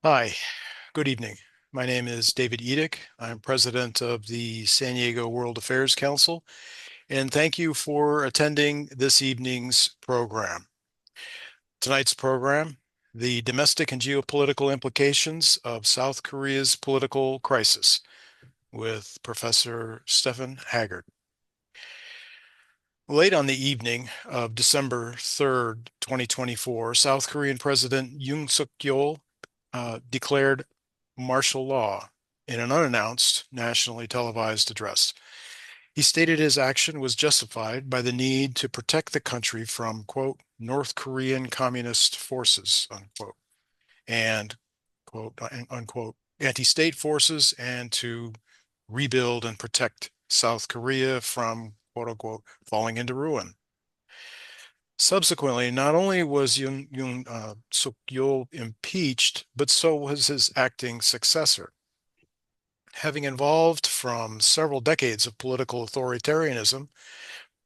Hi, good evening. My name is David Edick. I'm president of the San Diego World Affairs Council, and thank you for attending this evening's program. Tonight's program, the domestic and geopolitical implications of South Korea's political crisis with Professor Stephan Haggard. Late on the evening of December 3rd, 2024, South Korean President Yoon Suk Yeol declared martial law in an unannounced, nationally televised address. He stated his action was justified by the need to protect the country from, quote, North Korean communist forces, unquote, and, quote, unquote, anti-state forces, and to rebuild and protect South Korea from, quote unquote, falling into ruin. Subsequently, not only was Yoon Suk Yeol impeached, but so was his acting successor. Having evolved from several decades of political authoritarianism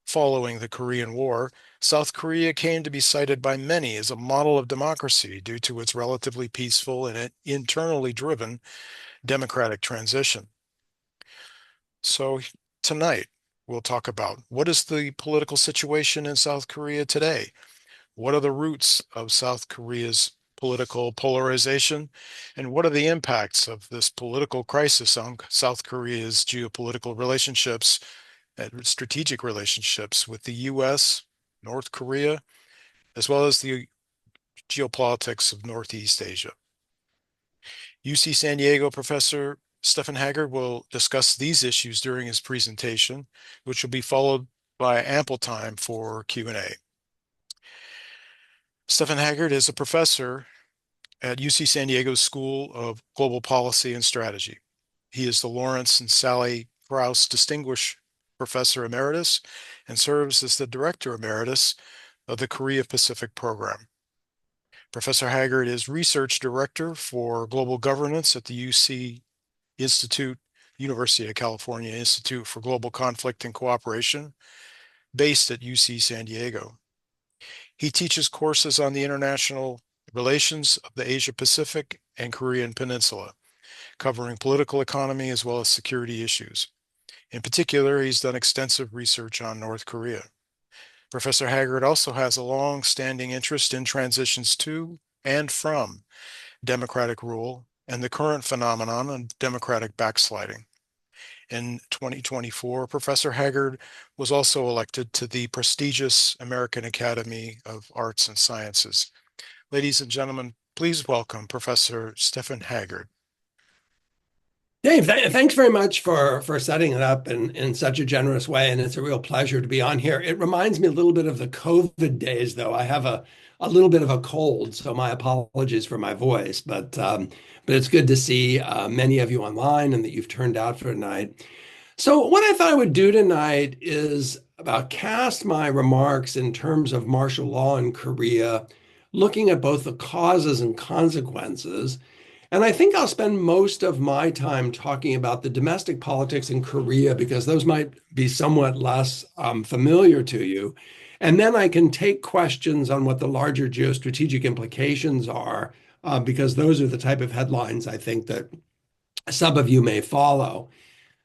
following the Korean War, South Korea came to be cited by many as a model of democracy due to its relatively peaceful and internally driven democratic transition. So tonight, we'll talk about what is the political situation in South Korea today? What are the roots of South Korea's political polarization? And what are the impacts of this political crisis on South Korea's geopolitical relationships and strategic relationships with the US, North Korea, as well as the geopolitics of Northeast Asia? UC San Diego professor Stephan Haggard will discuss these issues during his presentation, which will be followed by ample time for Q&A. Stephan Haggard is a professor at UC San Diego's School of Global Policy and Strategy. He is the Lawrence and Sally Krauss Distinguished Professor Emeritus and serves as the Director Emeritus of the Korea Pacific Program. Professor Haggard is Research Director for Global Governance at the University of California Institute for Global Conflict and Cooperation, based at UC San Diego. He teaches courses on the international relations of the Asia Pacific and Korean Peninsula, covering political economy as well as security issues. In particular, he's done extensive research on North Korea. Professor Haggard also has a long-standing interest in transitions to and from democratic rule and the current phenomenon of democratic backsliding. In 2024, Professor Haggard was also elected to the prestigious American Academy of Arts and Sciences. Ladies and gentlemen, please welcome Professor Stephan Haggard. Dave, thanks very much for setting it up in such a generous way, and it's a real pleasure to be on here. It reminds me a little bit of the COVID days, though. I have a little bit of a cold, so my apologies for my voice, but it's good to see many of you online and that you've turned out for tonight. So what I thought I would do tonight is about cast my remarks in terms of martial law in Korea, looking at both the causes and consequences. And I think I'll spend most of my time talking about the domestic politics in Korea because those might be somewhat less familiar to you. And then I can take questions on what the larger geostrategic implications are, because those are the type of headlines I think that some of you may follow.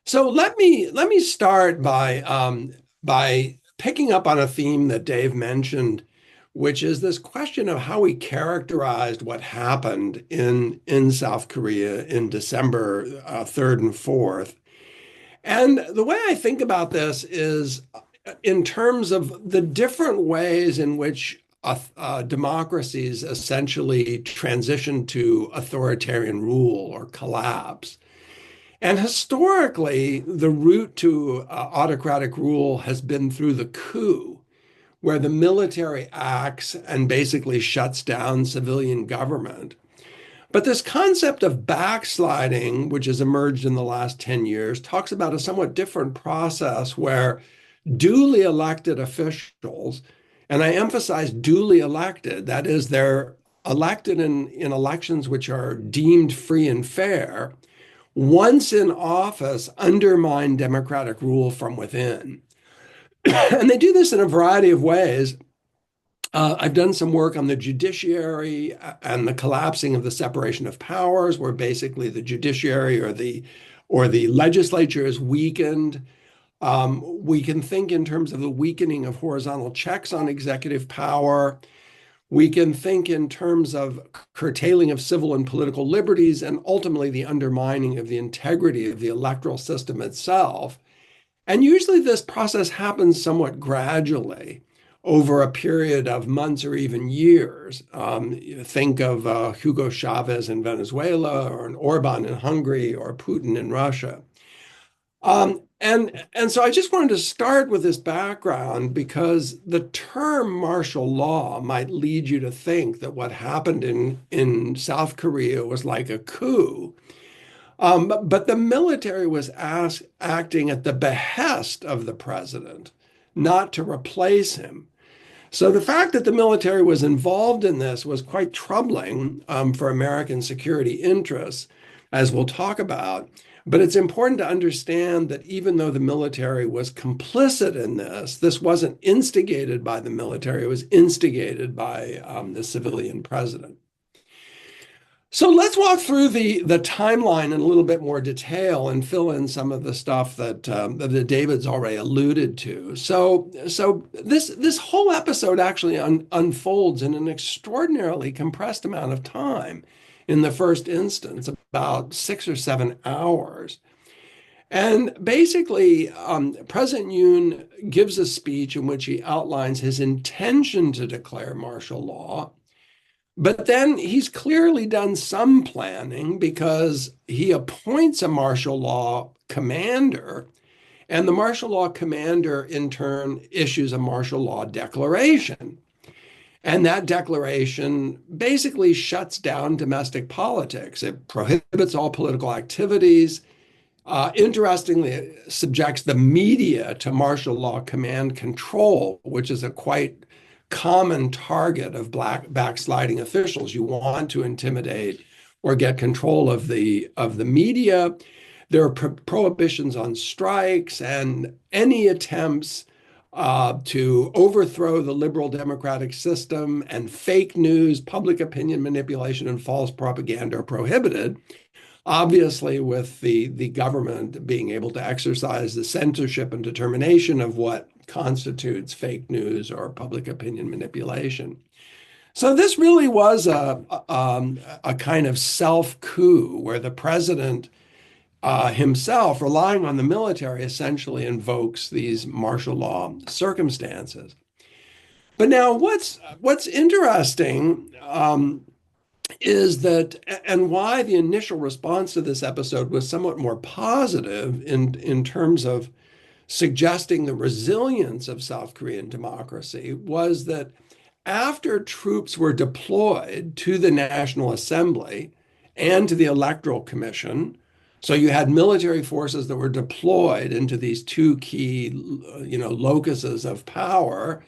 So let me start by picking up on a theme that Dave mentioned, which is this question of how we characterized what happened in South Korea in December 3rd and 4th. And the way I think about this is in terms of the different ways in which democracies essentially transition to authoritarian rule or collapse. And historically, the route to autocratic rule has been through the coup, where the military acts and basically shuts down civilian government. But this concept of backsliding, which has emerged in the last 10 years, talks about a somewhat different process where duly elected officials, and I emphasize duly elected, that is, they're elected in elections which are deemed free and fair, once in office, undermine democratic rule from within. And they do this in a variety of ways. I've done some work on the judiciary and the collapsing of the separation of powers, where basically the judiciary or the legislature is weakened. We can think in terms of the weakening of horizontal checks on executive power. We can think in terms of curtailing of civil and political liberties, and ultimately the undermining of the integrity of the electoral system itself. And usually this process happens somewhat gradually over a period of months or even years. Think of Hugo Chavez in Venezuela, or an Orban in Hungary, or Putin in Russia. And so I just wanted to start with this background because the term martial law might lead you to think that what happened in South Korea was like a coup. But the military was acting at the behest of the president, not to replace him. So the fact that the military was involved in this was quite troubling for American security interests, as we'll talk about. But it's important to understand that even though the military was complicit in this, this wasn't instigated by the military, it was instigated by the civilian president. So let's walk through the timeline in a little bit more detail and fill in some of the stuff that David's already alluded to. So this whole episode actually unfolds in an extraordinarily compressed amount of time. In the first instance, about 6 or 7 hours. And basically, President Yoon gives a speech in which he outlines his intention to declare martial law. But then he's clearly done some planning because he appoints a martial law commander, and the martial law commander in turn issues a martial law declaration. And that declaration basically shuts down domestic politics. It prohibits all political activities. Interestingly, it subjects the media to martial law command control, which is a quite common target of backsliding officials. You want to intimidate or get control of the media. There are prohibitions on strikes and any attempts to overthrow the liberal democratic system, and fake news, public opinion manipulation, and false propaganda are prohibited. Obviously, with the government being able to exercise the censorship and determination of what constitutes fake news or public opinion manipulation. So this really was a kind of self-coup where the president himself, relying on the military, essentially invokes these martial law circumstances. But now, what's interesting is that, and why the initial response to this episode was somewhat more positive in terms of suggesting the resilience of South Korean democracy, was that after troops were deployed to the National Assembly and to the Electoral Commission, so you had military forces that were deployed into these two key, locuses of power,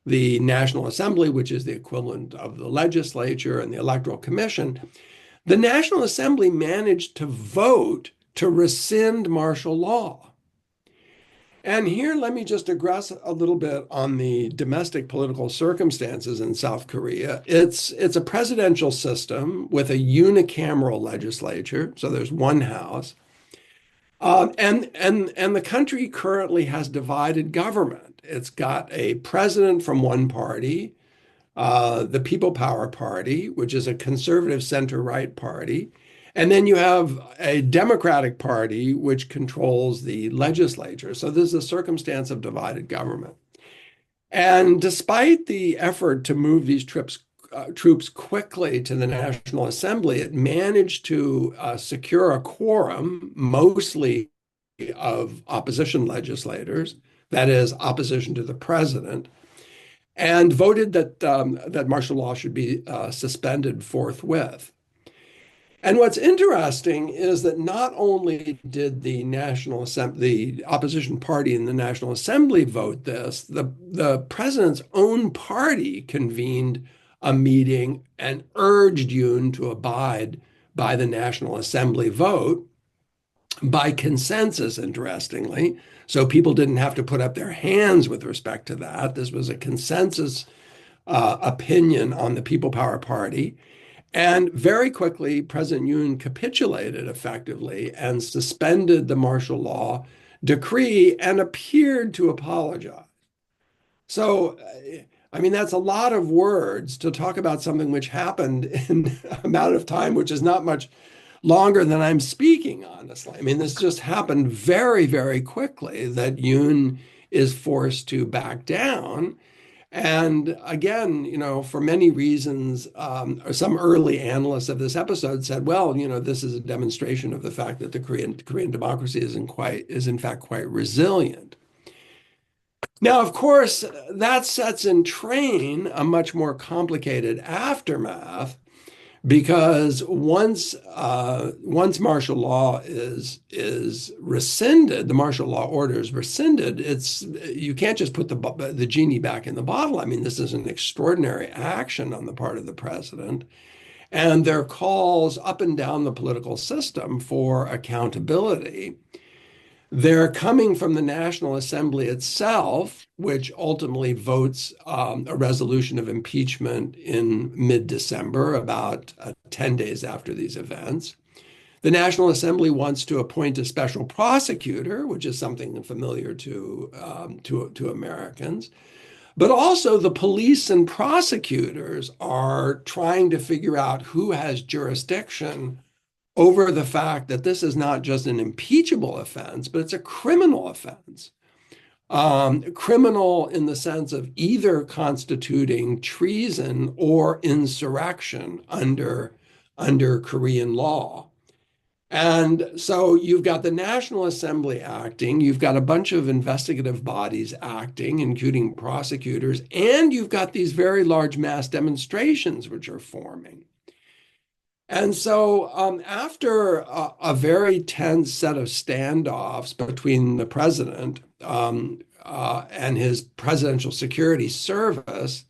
the National Assembly, which is the equivalent of the legislature, and the Electoral Commission. The National Assembly managed to vote to rescind martial law. And here, let me just digress a little bit on the domestic political circumstances in South Korea. It's a presidential system with a unicameral legislature, so there's one house. And the country currently has divided government. It's got a president from one party, the People Power Party, which is a conservative center-right party. And then you have a Democratic Party, which controls the legislature. So this is a circumstance of divided government. And despite the effort to move these troops quickly to the National Assembly, it managed to secure a quorum, mostly of opposition legislators, that is, opposition to the president, and voted that martial law should be suspended forthwith. And what's interesting is that not only did the opposition party in the National Assembly vote this, the president's own party convened a meeting and urged Yoon to abide by the National Assembly vote by consensus, interestingly. So people didn't have to put up their hands with respect to that. This was a consensus opinion on the People Power Party. And very quickly, President Yoon capitulated effectively and suspended the martial law decree and appeared to apologize. So, I mean, that's a lot of words to talk about something which happened in an amount of time, which is not much longer than I'm speaking, honestly. I mean, this just happened very, very quickly that Yoon is forced to back down. And again, for many reasons, some early analysts of this episode said, well, this is a demonstration of the fact that the Korean democracy is in fact quite resilient. Now, of course, that sets in train a much more complicated aftermath because once martial law is rescinded, the martial law order is rescinded. You can't just put the genie back in the bottle. I mean, this is an extraordinary action on the part of the president, and there are calls up and down the political system for accountability. They're coming from the National Assembly itself, which ultimately votes a resolution of impeachment in mid-December, about 10 days after these events. The National Assembly wants to appoint a special prosecutor, which is something familiar to Americans. But also the police and prosecutors are trying to figure out who has jurisdiction over the fact that this is not just an impeachable offense, but it's a criminal offense. Criminal in the sense of either constituting treason or insurrection under Korean law. And so you've got the National Assembly acting, you've got a bunch of investigative bodies acting, including prosecutors, and you've got these very large mass demonstrations which are forming. And so after a very tense set of standoffs between the president and his presidential security service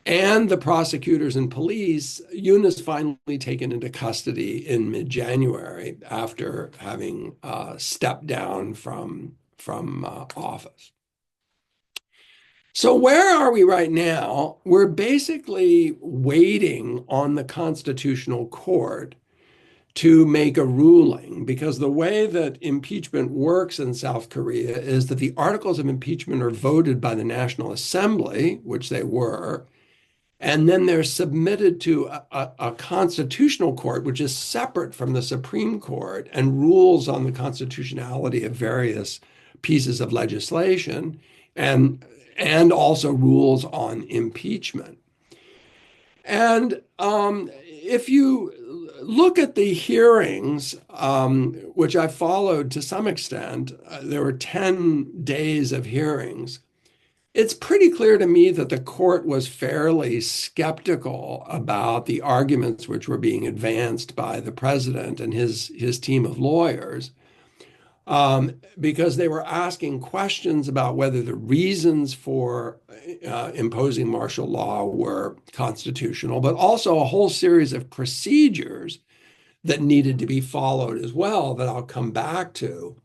and the prosecutors and police, Yoon is finally taken into custody in mid-January after having stepped down from office. So where are we right now? We're basically waiting on the Constitutional Court to make a ruling, because the way that impeachment works in South Korea is that the articles of impeachment are voted by the National Assembly, which they were, and then they're submitted to a constitutional court, which is separate from the Supreme Court and rules on the constitutionality of various pieces of legislation. And also rules on impeachment. And if you look at the hearings, which I followed to some extent, there were 10 days of hearings. It's pretty clear to me that the court was fairly skeptical about the arguments which were being advanced by the president and his team of lawyers. Because they were asking questions about whether the reasons for imposing martial law were constitutional, but also a whole series of procedures that needed to be followed as well that I'll come back to.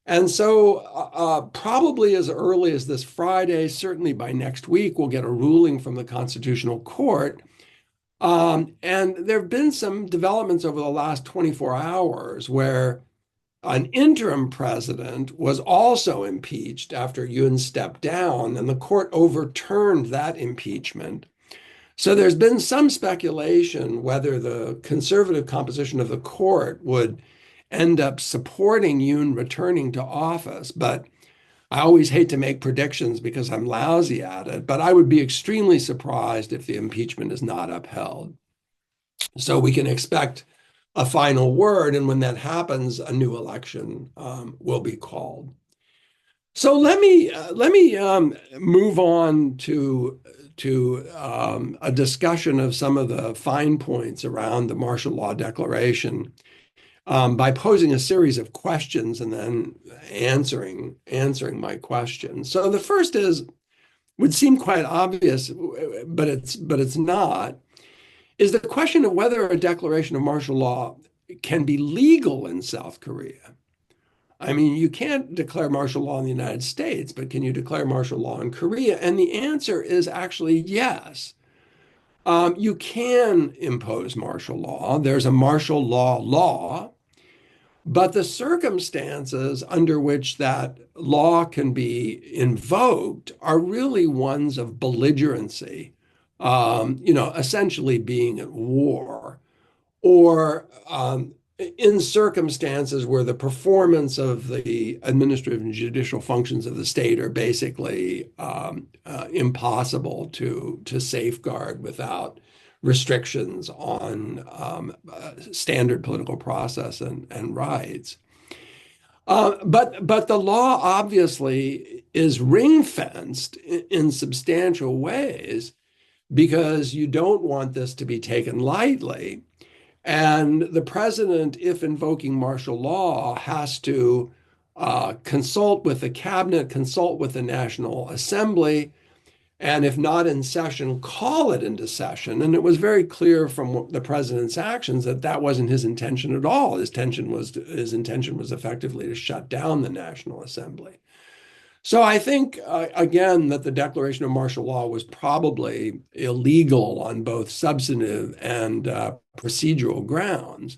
And so probably as early as this Friday, certainly by next week, we'll get a ruling from the Constitutional Court. And there have been some developments over the last 24 hours where an interim president was also impeached after Yoon stepped down, and the court overturned that impeachment. So there's been some speculation whether the conservative composition of the court would end up supporting Yoon returning to office. But I always hate to make predictions because I'm lousy at it, but I would be extremely surprised if the impeachment is not upheld. So we can expect a final word, and when that happens, a new election will be called. So let me move on to a discussion of some of the fine points around the martial law declaration by posing a series of questions and then answering my questions. So the first would seem quite obvious, but it's not, is the question of whether a declaration of martial law can be legal in South Korea. I mean, you can't declare martial law in the United States, but can you declare martial law in Korea? And the answer is actually yes. You can impose martial law. There's a martial law, but the circumstances under which that law can be invoked are really ones of belligerency, essentially being at war, or in circumstances where the performance of the administrative and judicial functions of the state are basically impossible to safeguard without restrictions on standard political process and rights. But the law obviously is ring-fenced in substantial ways because you don't want this to be taken lightly. And the president, if invoking martial law, has to consult with the cabinet, consult with the National Assembly, and if not in session, call it into session. And it was very clear from the president's actions that that wasn't his intention at all. His intention was effectively to shut down the National Assembly. So I think, again, that the declaration of martial law was probably illegal on both substantive and procedural grounds.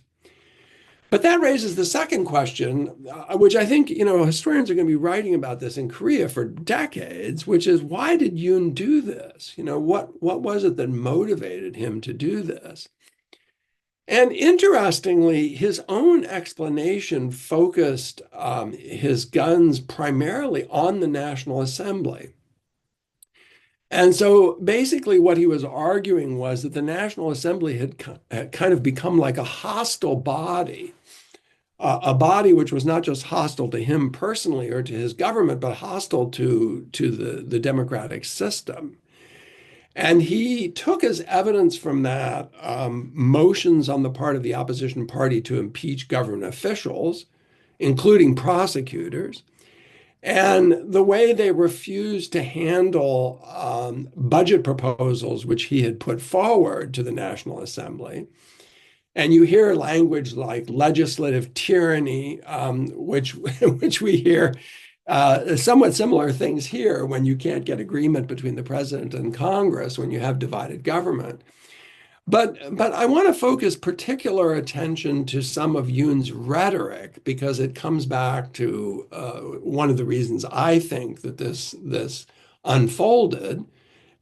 But that raises the second question, which I think, historians are going to be writing about this in Korea for decades, which is why did Yoon do this? What was it that motivated him to do this? And interestingly, his own explanation focused his guns primarily on the National Assembly. And so basically, what he was arguing was that the National Assembly had kind of become like a hostile body, a body which was not just hostile to him personally or to his government, but hostile to the democratic system. And he took as evidence from that motions on the part of the opposition party to impeach government officials, including prosecutors, and the way they refused to handle budget proposals which he had put forward to the National Assembly. And you hear language like legislative tyranny, which we hear somewhat similar things here when you can't get agreement between the president and Congress when you have divided government. But I want to focus particular attention to some of Yoon's rhetoric because it comes back to one of the reasons I think that this unfolded.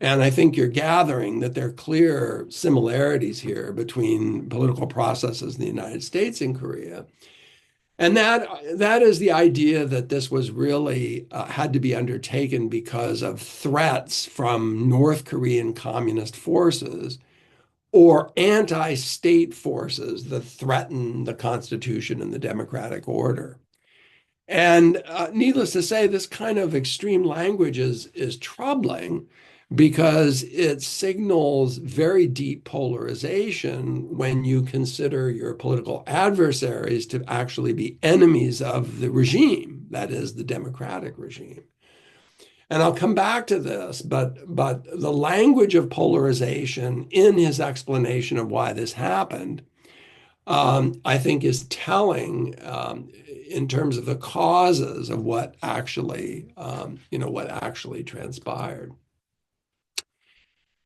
And I think you're gathering that there are clear similarities here between political processes in the United States and Korea. And that is the idea that this was really had to be undertaken because of threats from North Korean communist forces or anti-state forces that threaten the Constitution and the democratic order. And needless to say, this kind of extreme language is troubling because it signals very deep polarization when you consider your political adversaries to actually be enemies of the regime, that is, the democratic regime. And I'll come back to this, but the language of polarization in his explanation of why this happened, I think, is telling in terms of the causes of what actually transpired.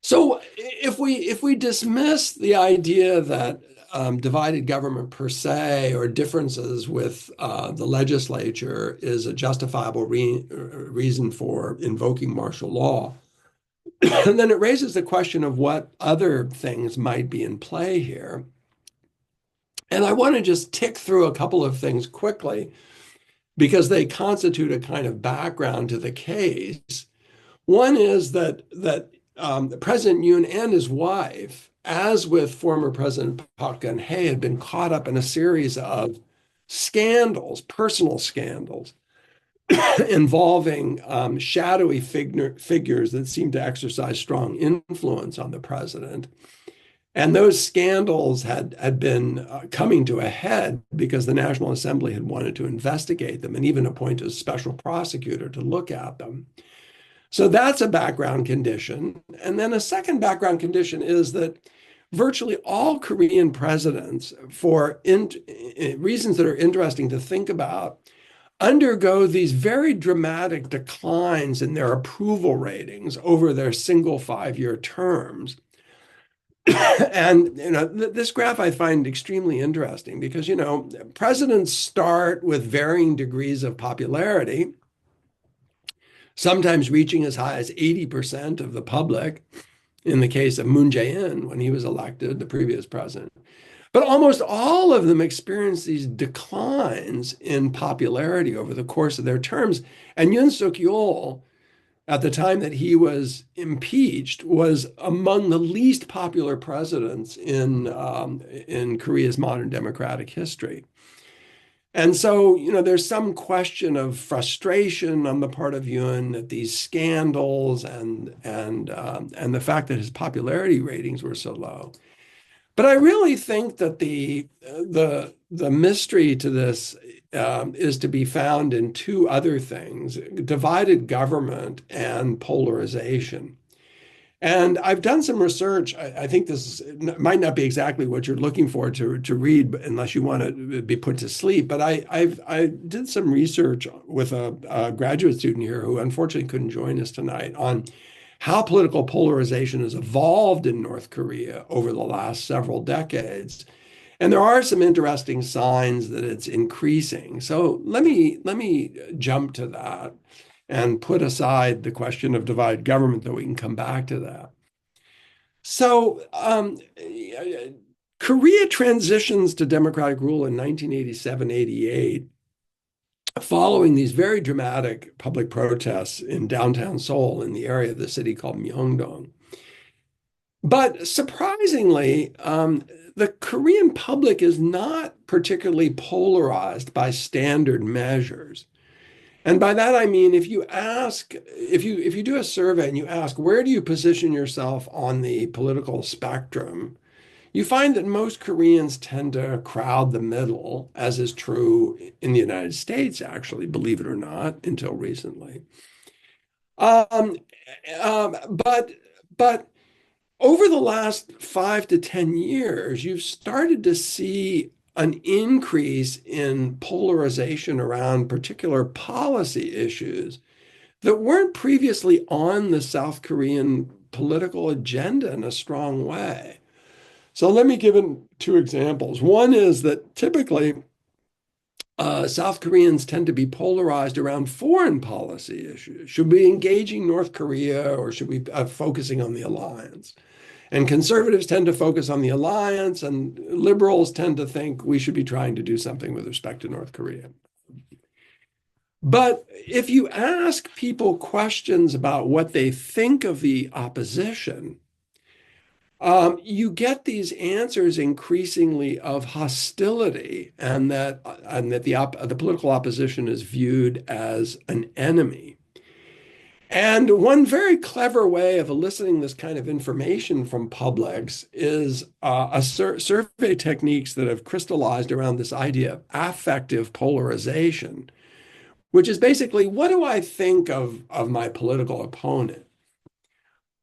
So if we dismiss the idea that divided government per se or differences with the legislature is a justifiable reason for invoking martial law, and then it raises the question of what other things might be in play here. And I want to just tick through a couple of things quickly because they constitute a kind of background to the case. One is that President Yoon and his wife, as with former President Park Geun-hye, had been caught up in a series of scandals, personal scandals, involving shadowy figures that seemed to exercise strong influence on the president. And those scandals had been coming to a head because the National Assembly had wanted to investigate them and even appoint a special prosecutor to look at them. So that's a background condition. And then a second background condition is that virtually all Korean presidents, for reasons that are interesting to think about, undergo these very dramatic declines in their approval ratings over their single 5-year terms. And this graph I find extremely interesting because presidents start with varying degrees of popularity, sometimes reaching as high as 80% of the public in the case of Moon Jae-in when he was elected, the previous president. But almost all of them experience these declines in popularity over the course of their terms. And Yoon Suk Yeol, at the time that he was impeached, was among the least popular presidents in Korea's modern democratic history. And so, there's some question of frustration on the part of Yoon at these scandals and the fact that his popularity ratings were so low. But I really think that the mystery to this is to be found in two other things: divided government and polarization. And I've done some research. I think this might not be exactly what you're looking for to read, unless you want to be put to sleep. But I did some research with a graduate student here who unfortunately couldn't join us tonight on how political polarization has evolved in North Korea over the last several decades. And there are some interesting signs that it's increasing. So let me jump to that and put aside the question of divided government, though we can come back to that. So Korea transitions to democratic rule in 1987-88, following these very dramatic public protests in downtown Seoul in the area of the city called Myeongdong. But surprisingly, the Korean public is not particularly polarized by standard measures. And by that I mean, if you do a survey and you ask, where do you position yourself on the political spectrum, you find that most Koreans tend to crowd the middle, as is true in the United States, actually, believe it or not, until recently. Um, but over the last 5 to 10 years, you've started to see an increase in polarization around particular policy issues that weren't previously on the South Korean political agenda in a strong way. So let me give 2 examples. One is that typically South Koreans tend to be polarized around foreign policy issues. Should we be engaging North Korea or should we be focusing on the alliance? And conservatives tend to focus on the alliance, and liberals tend to think we should be trying to do something with respect to North Korea. But if you ask people questions about what they think of the opposition, you get these answers increasingly of hostility, and that the political opposition is viewed as an enemy. And one very clever way of eliciting this kind of information from publics is survey techniques that have crystallized around this idea of affective polarization, which is basically, what do I think of my political opponent?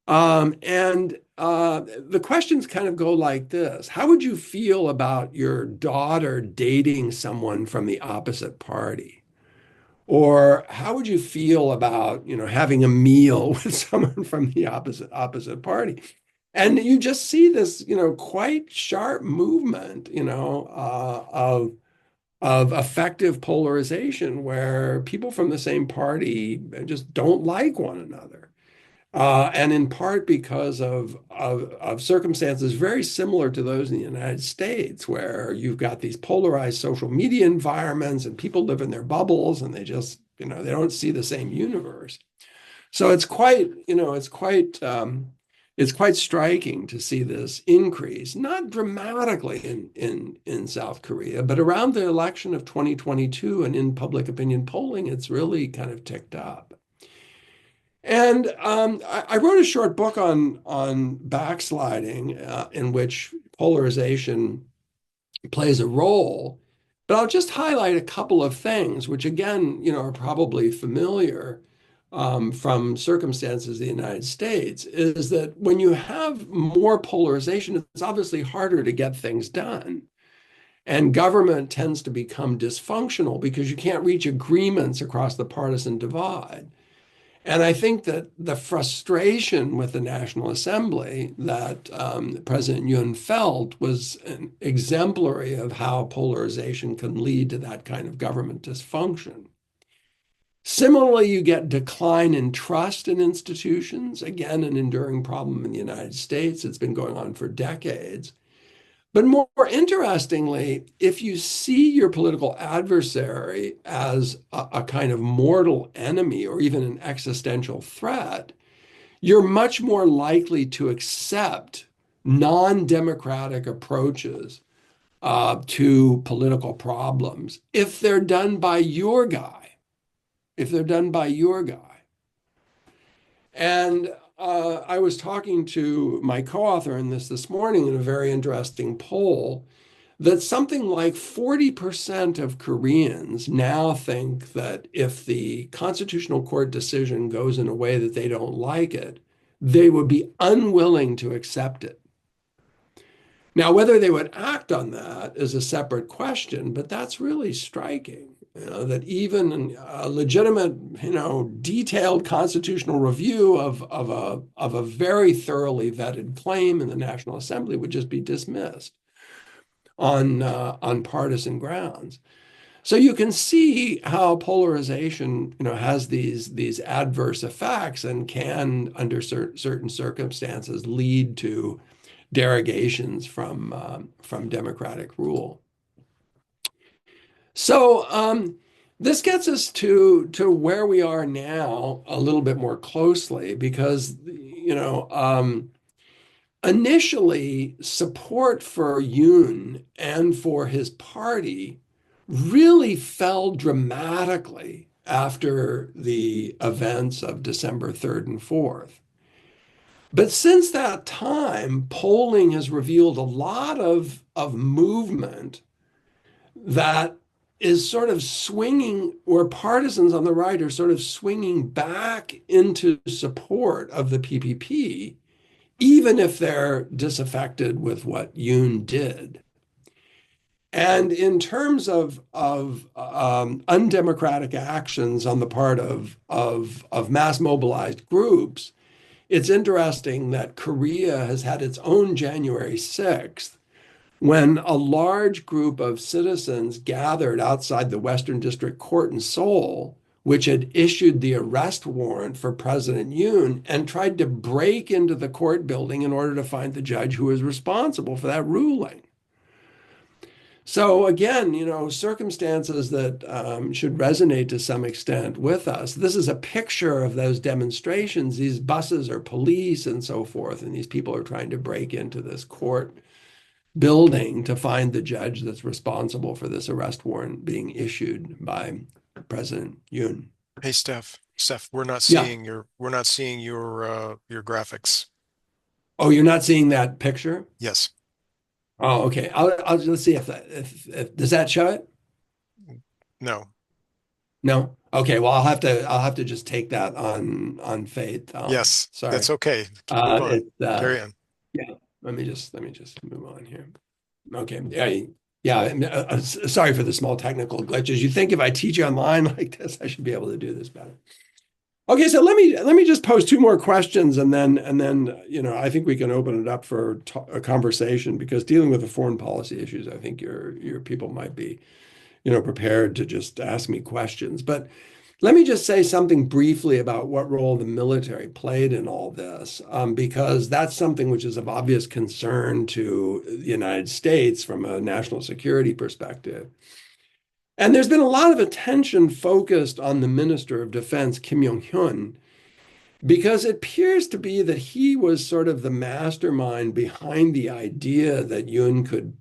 And the questions kind of go like this: how would you feel about your daughter dating someone from the opposite party? Or how would you feel about, having a meal with someone from the opposite party? And you just see this, quite sharp movement, of affective polarization where people from the same party just don't like one another. And in part because of circumstances very similar to those in the United States, where you've got these polarized social media environments and people live in their bubbles and they just, they don't see the same universe. So it's quite striking to see this increase, not dramatically in South Korea, but around the election of 2022 and in public opinion polling, it's really kind of ticked up. And I wrote a short book on backsliding, in which polarization plays a role. But I'll just highlight a couple of things, which again, are probably familiar from circumstances in the United States, is that when you have more polarization, it's obviously harder to get things done. And government tends to become dysfunctional because you can't reach agreements across the partisan divide. And I think that the frustration with the National Assembly that President Yoon felt was exemplary of how polarization can lead to that kind of government dysfunction. Similarly, you get decline in trust in institutions, again, an enduring problem in the United States. It's been going on for decades. But more interestingly, if you see your political adversary as a kind of mortal enemy or even an existential threat, you're much more likely to accept non-democratic approaches to political problems if they're done by your guy, if they're done by your guy. And I was talking to my co-author in this morning in a very interesting poll that something like 40% of Koreans now think that if the Constitutional Court decision goes in a way that they don't like it, they would be unwilling to accept it. Now, whether they would act on that is a separate question, but that's really striking. That even a legitimate, detailed constitutional review of a very thoroughly vetted claim in the National Assembly would just be dismissed on partisan grounds. So you can see how polarization, has these adverse effects and can, under certain circumstances, lead to derogations from democratic rule. So this gets us to where we are now a little bit more closely because, initially support for Yoon and for his party really fell dramatically after the events of December 3rd and 4th. But since that time, polling has revealed a lot of movement that is sort of swinging, where partisans on the right are sort of swinging back into support of the PPP, even if they're disaffected with what Yoon did. And in terms of undemocratic actions on the part of mass mobilized groups, it's interesting that Korea has had its own January 6th, when a large group of citizens gathered outside the Western District Court in Seoul, which had issued the arrest warrant for President Yoon, and tried to break into the court building in order to find the judge who was responsible for that ruling. So again, circumstances that should resonate to some extent with us. This is a picture of those demonstrations. These buses are police and so forth, and these people are trying to break into this court building to find the judge that's responsible for this arrest warrant being issued by President Yoon. Hey, Steph, we're not Yeah. seeing your graphics. Oh, you're not seeing that picture? Yes. Oh, okay. Let's see if does that show it? No. No. Okay. Well, I'll have to just take that on faith. Yes. Sorry. That's okay. Move on. It Carry on. Yeah. Let me just move on here. Okay. Yeah. Yeah. Sorry for the small technical glitches. You think if I teach online like this, I should be able to do this better. Okay, so let me just pose two more questions, and then I think we can open it up for a conversation, because dealing with the foreign policy issues, I think your people might be prepared to just ask me questions. But let me just say something briefly about what role the military played in all this, because that's something which is of obvious concern to the United States from a national security perspective. And there's been a lot of attention focused on the Minister of Defense, Kim Yong-hyun, because it appears to be that he was sort of the mastermind behind the idea that Yoon could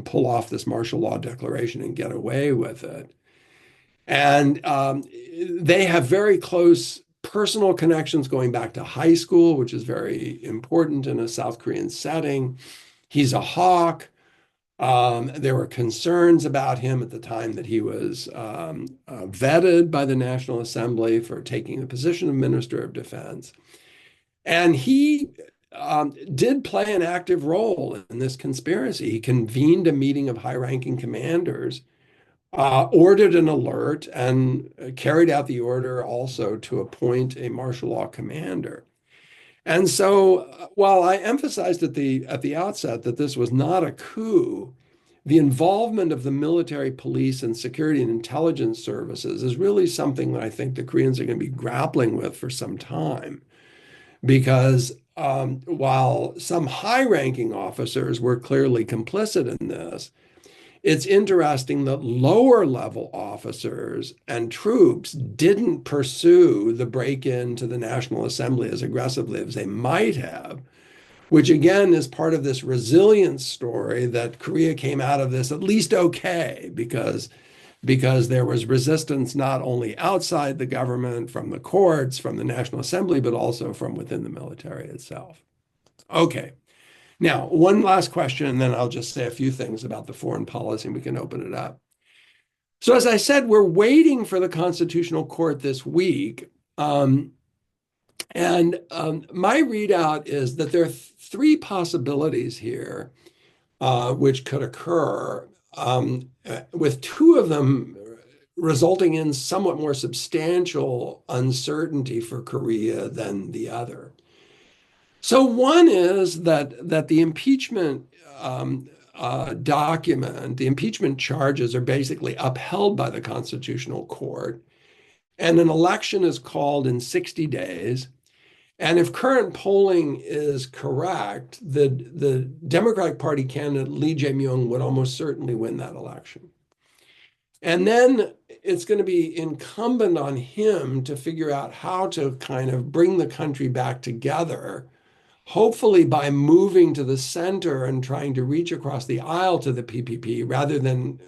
pull off this martial law declaration and get away with it. And they have very close personal connections going back to high school, which is very important in a South Korean setting. He's a hawk. There were concerns about him at the time that he was vetted by the National Assembly for taking the position of Minister of Defense. And he did play an active role in this conspiracy. He convened a meeting of high-ranking commanders, ordered an alert, and carried out the order also to appoint a martial law commander. And so, while I emphasized at the outset that this was not a coup, the involvement of the military, police, and security and intelligence services is really something that I think the Koreans are going to be grappling with for some time. Because while some high-ranking officers were clearly complicit in this, it's interesting that lower level officers and troops didn't pursue the break-in to the National Assembly as aggressively as they might have, which again is part of this resilience story that Korea came out of this at least okay because there was resistance not only outside the government, from the courts, from the National Assembly, but also from within the military itself. Okay. Now, one last question, and then I'll just say a few things about the foreign policy and we can open it up. So, as I said, we're waiting for the Constitutional Court this week. My readout is that there are three possibilities here which could occur, with two of them resulting in somewhat more substantial uncertainty for Korea than the other. So one is that the impeachment document, the impeachment charges are basically upheld by the Constitutional Court, and an election is called in 60 days. And if current polling is correct, the Democratic Party candidate Lee Jae-myung would almost certainly win that election. And then it's going to be incumbent on him to figure out how to kind of bring the country back together, hopefully by moving to the center and trying to reach across the aisle to the PPP rather than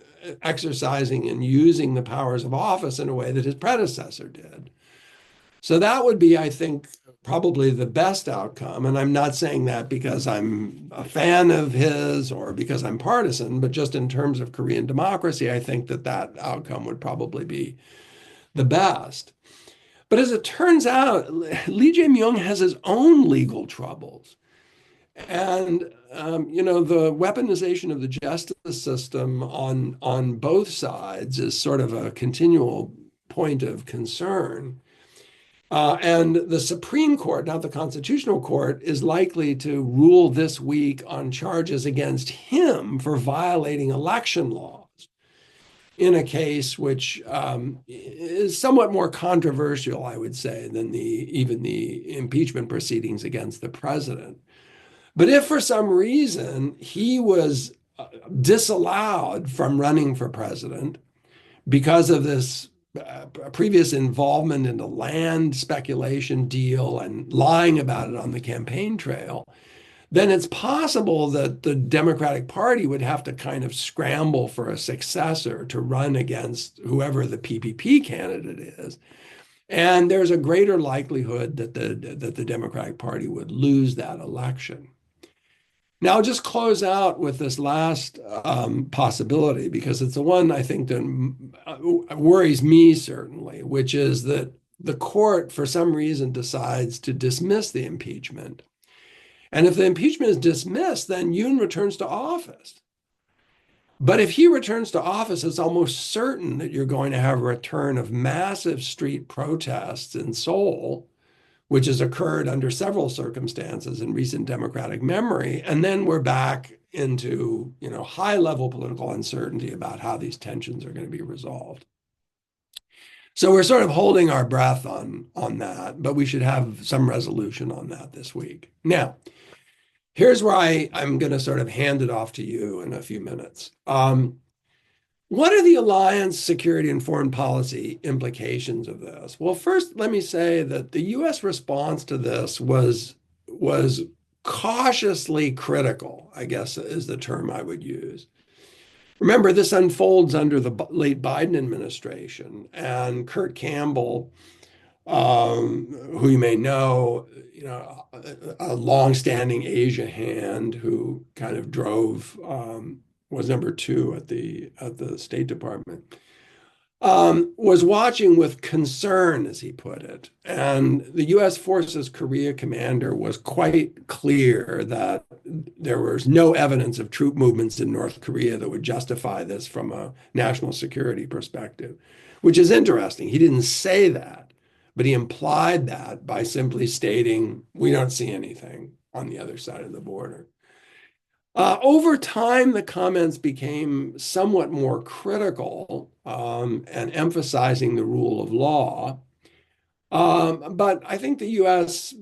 exercising and using the powers of office in a way that his predecessor did. So that would be, I think, probably the best outcome. And I'm not saying that because I'm a fan of his or because I'm partisan, but just in terms of Korean democracy, I think that that outcome would probably be the best. But as it turns out, Lee Jae-myung has his own legal troubles. And the weaponization of the justice system on both sides is sort of a continual point of concern. And the Supreme Court, not the Constitutional Court, is likely to rule this week on charges against him for violating election laws in a case which is somewhat more controversial, I would say, than even the impeachment proceedings against the president. But if for some reason he was disallowed from running for president because of this previous involvement in the land speculation deal and lying about it on the campaign trail, then it's possible that the Democratic Party would have to kind of scramble for a successor to run against whoever the PPP candidate is. And there's a greater likelihood that the Democratic Party would lose that election. Now, I'll just close out with this last possibility because it's the one I think that worries me certainly, which is that the court, for some reason, decides to dismiss the impeachment. And if the impeachment is dismissed, then Yoon returns to office. But if he returns to office, it's almost certain that you're going to have a return of massive street protests in Seoul, which has occurred under several circumstances in recent democratic memory. And then we're back into, high-level political uncertainty about how these tensions are going to be resolved. So we're sort of holding our breath on that, but we should have some resolution on that this week. Now, here's where I'm going to sort of hand it off to you in a few minutes. What are the alliance, security, and foreign policy implications of this? Well, first, let me say that the U.S. response to this was cautiously critical, I guess is the term I would use. Remember, this unfolds under the late Biden administration, and Kurt Campbell, who you may know, a longstanding Asia hand who kind of drove, was number two at the State Department. was watching with concern, as he put it. And the U.S. Forces Korea commander was quite clear that there was no evidence of troop movements in North Korea that would justify this from a national security perspective, which is interesting. He didn't say that, but he implied that by simply stating, we don't see anything on the other side of the border. Over time, the comments became somewhat more critical and emphasizing the rule of law. But I think the U.S.,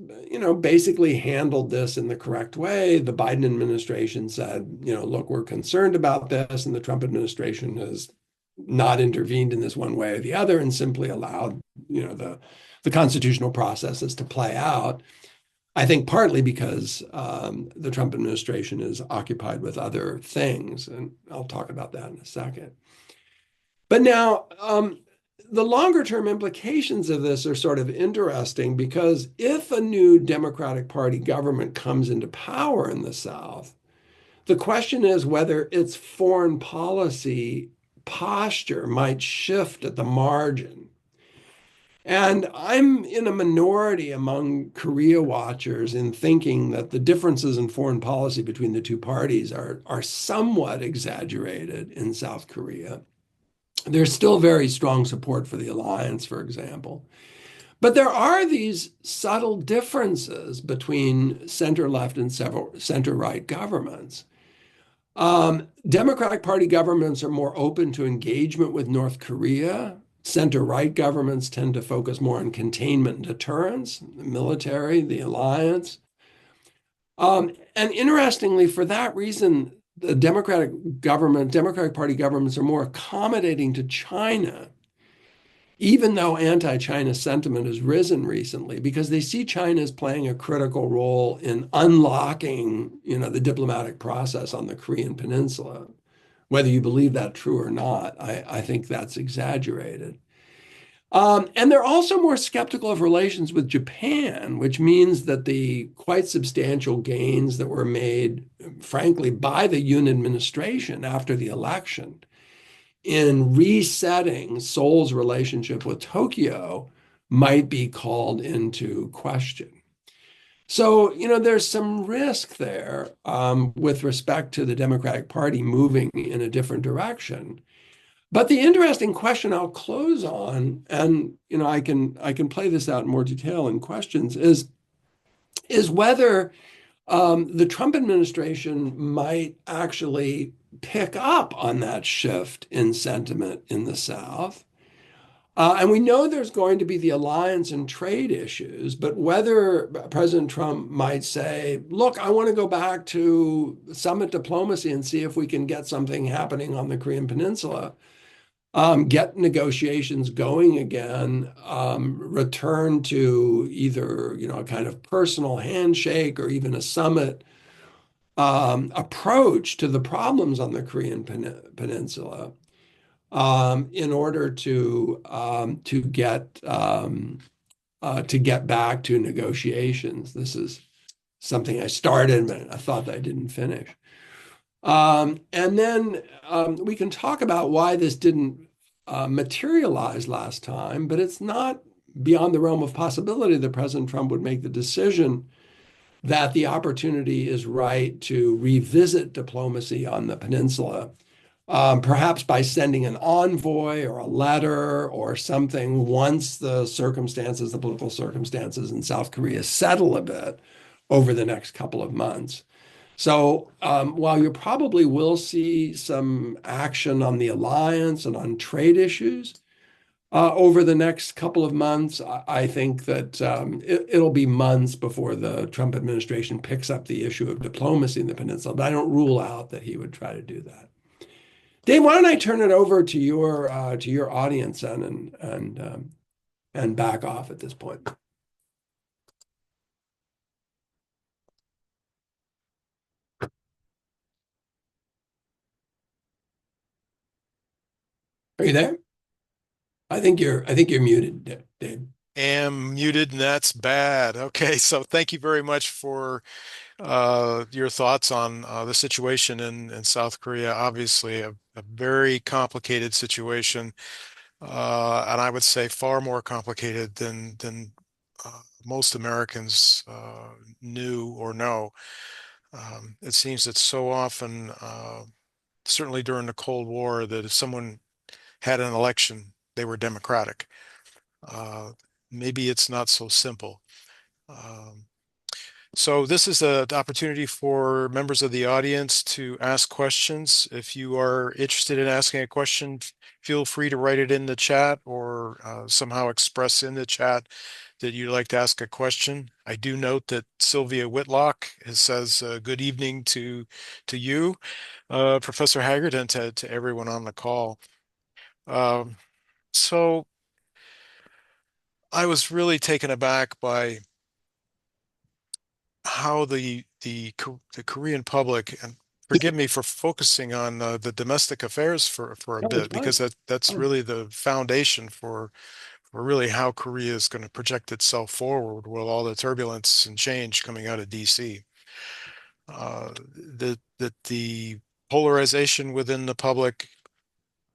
basically handled this in the correct way. The Biden administration said, look, we're concerned about this, and the Trump administration has not intervened in this one way or the other, and simply allowed, the constitutional processes to play out. I think partly because the Trump administration is occupied with other things, and I'll talk about that in a second. But now, the longer term implications of this are sort of interesting because if a new Democratic Party government comes into power in the South, the question is whether its foreign policy posture might shift at the margin. And I'm in a minority among Korea watchers in thinking that the differences in foreign policy between the two parties are somewhat exaggerated in South Korea. There's still very strong support for the alliance, for example. But there are these subtle differences between center left and several center right governments. Democratic Party governments are more open to engagement with North Korea. Center-right governments tend to focus more on containment and deterrence, the military, the alliance. And interestingly, for that reason, the Democratic Party governments are more accommodating to China, even though anti-China sentiment has risen recently, because they see China as playing a critical role in unlocking, the diplomatic process on the Korean Peninsula. Whether you believe that true or not, I think that's exaggerated. And they're also more skeptical of relations with Japan, which means that the quite substantial gains that were made, frankly, by the Yoon administration after the election in resetting Seoul's relationship with Tokyo might be called into question. So, there's some risk there with respect to the Democratic Party moving in a different direction. But the interesting question I'll close on, and I can play this out in more detail in questions, is whether the Trump administration might actually pick up on that shift in sentiment in the South. And we know there's going to be the alliance and trade issues, but whether President Trump might say, look, I want to go back to summit diplomacy and see if we can get something happening on the Korean Peninsula, get negotiations going again, return to either, a kind of personal handshake or even a summit approach to the problems on the Korean Peninsula in order to get back to negotiations. This is something I started, but I thought that I didn't finish. And then we can talk about why this didn't materialize last time, but it's not beyond the realm of possibility that President Trump would make the decision that the opportunity is right to revisit diplomacy on the peninsula, perhaps by sending an envoy or a letter or something once the political circumstances in South Korea settle a bit over the next couple of months. So while you probably will see some action on the alliance and on trade issues over the next couple of months, I think that it'll be months before the Trump administration picks up the issue of diplomacy in the peninsula. But I don't rule out that he would try to do that. Dave, why don't I turn it over to your audience and back off at this point? Are you there? I think you're muted, Dave. Am muted, and that's bad. Okay, so thank you very much for your thoughts on the situation in South Korea. Obviously, a very complicated situation. and I would say far more complicated than most Americans knew or know. It seems that so often, certainly during the Cold War, that if someone had an election, they were Democratic. Uh, Maybe it's not so simple. Um, So this is an opportunity for members of the audience to ask questions. If you are interested in asking a question, feel free to write it in the chat or somehow express in the chat that you'd like to ask a question. I do note that Sylvia Whitlock says good evening to you, Professor Haggard, and to everyone on the call. Um, so I was really taken aback by how the Korean public, and forgive me for focusing on the domestic affairs for a No, it's bit, because fine. that's Fine. really the foundation for really how Korea is going to project itself forward with all the turbulence and change coming out of DC. That the polarization within the public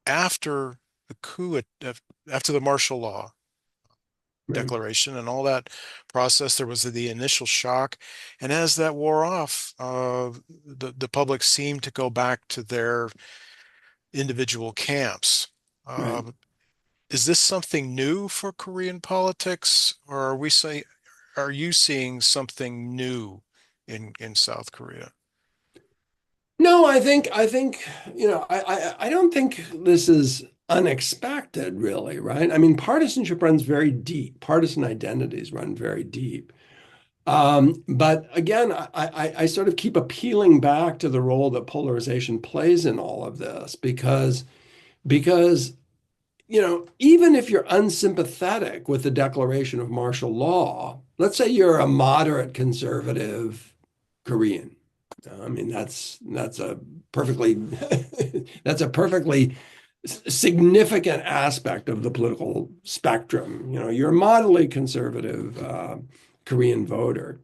after the after the martial law Right. declaration and all that process, there was the initial shock, and as that wore off, the public seemed to go back to their individual camps. Right. Uh, is this something new for Korean politics, or are you seeing something new in South Korea? No, I think, I don't think this is unexpected, really, right? I mean, partisanship runs very deep. Partisan identities run very deep. But again, I sort of keep appealing back to the role that polarization plays in all of this because even if you're unsympathetic with the declaration of martial law, let's say you're a moderate conservative Korean. I mean, that's a perfectly that's a perfectly significant aspect of the political spectrum. You're a moderately conservative Korean voter.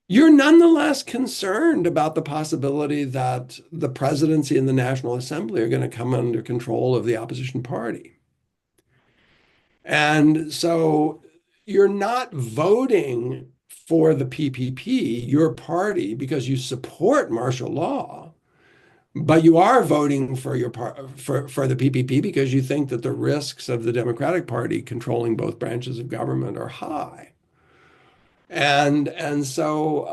You're nonetheless concerned about the possibility that the presidency and the National Assembly are going to come under control of the opposition party. And so you're not voting for the PPP, your party, because you support martial law, but you are voting for for the PPP because you think that the risks of the Democratic Party controlling both branches of government are high. And so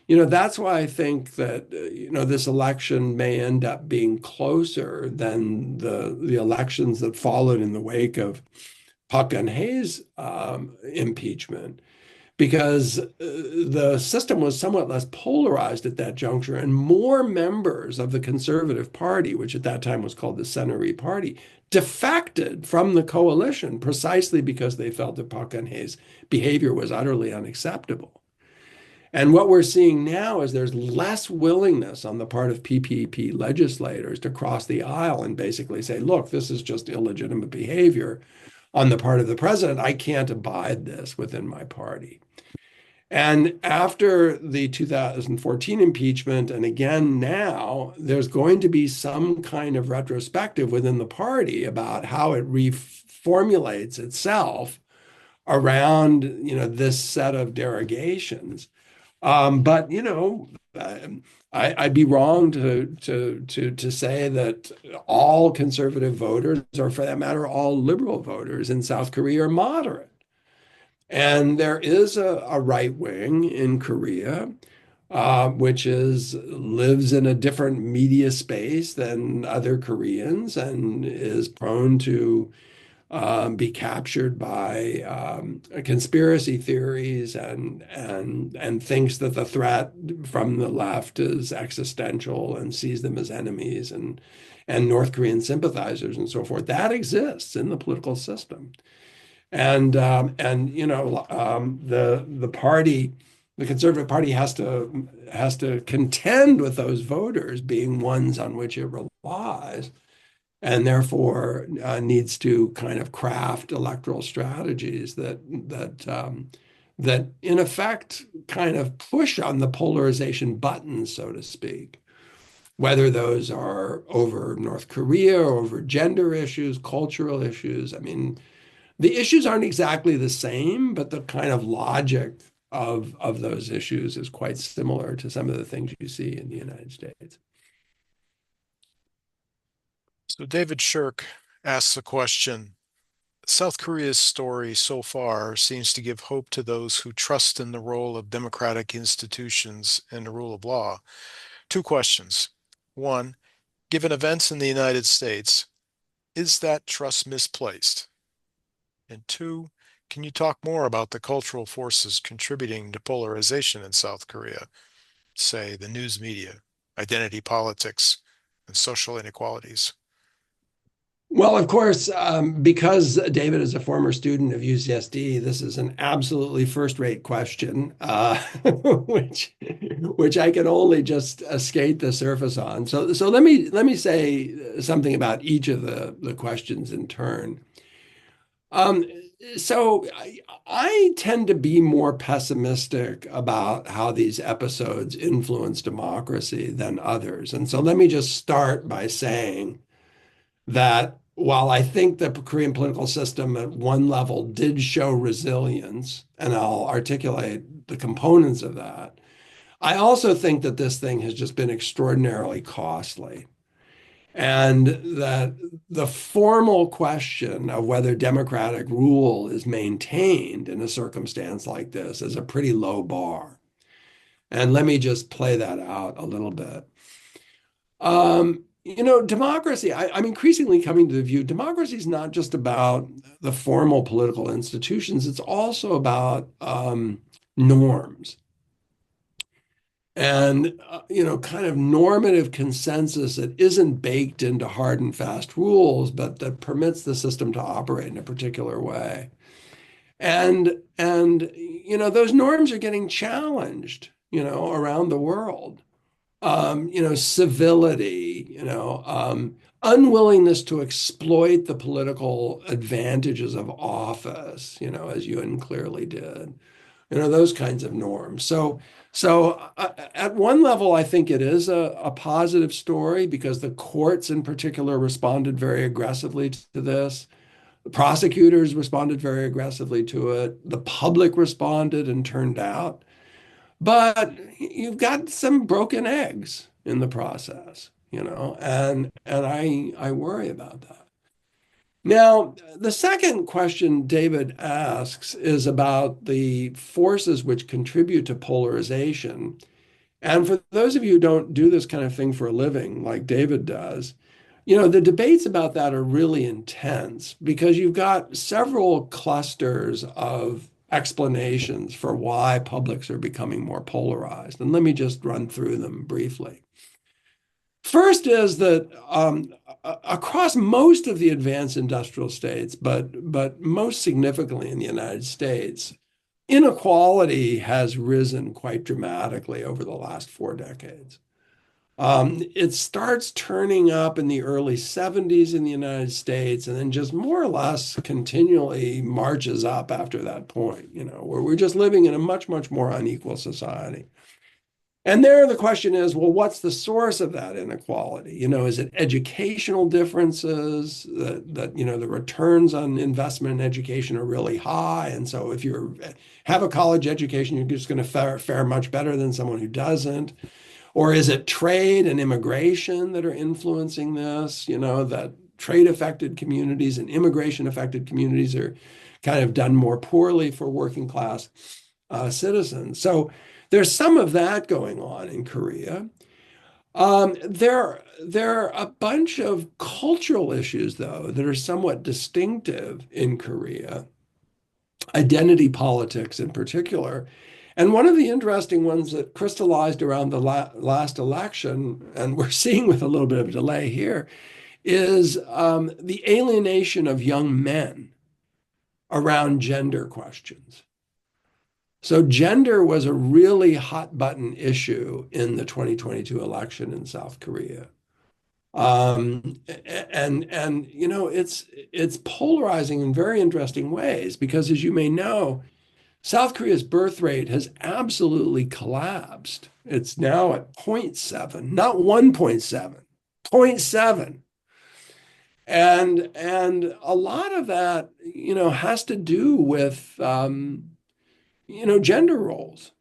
that's why I think that this election may end up being closer than the elections that followed in the wake of Puck and Hayes impeachment, because the system was somewhat less polarized at that juncture, and more members of the Conservative Party, which at that time was called the Centre Party, defected from the coalition precisely because they felt that Puck and Hayes' behavior was utterly unacceptable. And what we're seeing now is there's less willingness on the part of PPP legislators to cross the aisle and basically say, look, this is just illegitimate behavior on the part of the president. I can't abide this within my party. And after the 2014 impeachment, and again now, there's going to be some kind of retrospective within the party about how it reformulates itself around, this set of derogations. But I'd be wrong to say that all conservative voters, or for that matter, all liberal voters in South Korea are moderate. And there is a right wing in Korea, which lives in a different media space than other Koreans and is prone to be captured by conspiracy theories and thinks that the threat from the left is existential and sees them as enemies and North Korean sympathizers and so forth. That exists in the political system. The party, the Conservative Party has to contend with those voters being ones on which it relies, and therefore needs to kind of craft electoral strategies that in effect kind of push on the polarization button, so to speak. whether those are over North Korea or over gender issues, cultural issues. I mean, the issues aren't exactly the same, but the kind of logic of those issues is quite similar to some of the things you see in the United States. So David Shirk asks a question. South Korea's story so far seems to give hope to those who trust in the role of democratic institutions and the rule of law. Two questions. One, given events in the United States, is that trust misplaced? And two, can you talk more about the cultural forces contributing to polarization in South Korea, say the news media, identity politics, and social inequalities? Well, of course, because David is a former student of UCSD, this is an absolutely first-rate question, which I can only just skate the surface on. So let me say something about each of the questions in turn. Um, so I tend to be more pessimistic about how these episodes influence democracy than others. And so let me just start by saying that while I think the Korean political system at one level did show resilience, and I'll articulate the components of that, I also think that this thing has just been extraordinarily costly. And that the formal question of whether democratic rule is maintained in a circumstance like this is a pretty low bar. And let me just play that out a little bit. Democracy, I'm increasingly coming to the view democracy is not just about the formal political institutions, it's also about norms and, kind of normative consensus that isn't baked into hard and fast rules, but that permits the system to operate in a particular way. And those norms are getting challenged, around the world. Civility, unwillingness to exploit the political advantages of office, as Yoon clearly did, those kinds of norms. So at one level, I think it is a positive story because the courts in particular responded very aggressively to this. The prosecutors responded very aggressively to it. The public responded and turned out. But you've got some broken eggs in the process, and I worry about that. Now, the second question David asks is about the forces which contribute to polarization. And for those of you who don't do this kind of thing for a living, like David does, the debates about that are really intense because you've got several clusters of explanations for why publics are becoming more polarized. And let me just run through them briefly. First is that across most of the advanced industrial states, but most significantly in the United States, inequality has risen quite dramatically over the last 4 decades. It starts turning up in the early 70s in the United States and then just more or less continually marches up after that point, where we're just living in a much, much more unequal society. And there the question is, well, what's the source of that inequality? Is it educational differences that the returns on investment in education are really high? And so if you have a college education, you're just going to fare much better than someone who doesn't. Or is it trade and immigration that are influencing this? That trade affected communities and immigration affected communities are kind of done more poorly for working class citizens. So there's some of that going on in Korea. There are a bunch of cultural issues, though, that are somewhat distinctive in Korea, identity politics in particular. And one of the interesting ones that crystallized around the last election, and we're seeing with a little bit of delay here, is the alienation of young men around gender questions. So gender was a really hot button issue in the 2022 election in South Korea. And it's polarizing in very interesting ways because, as you may know, South Korea's birth rate has absolutely collapsed It's now at 0.7, not 1.7, 0.7. And a lot of that, has to do with, gender roles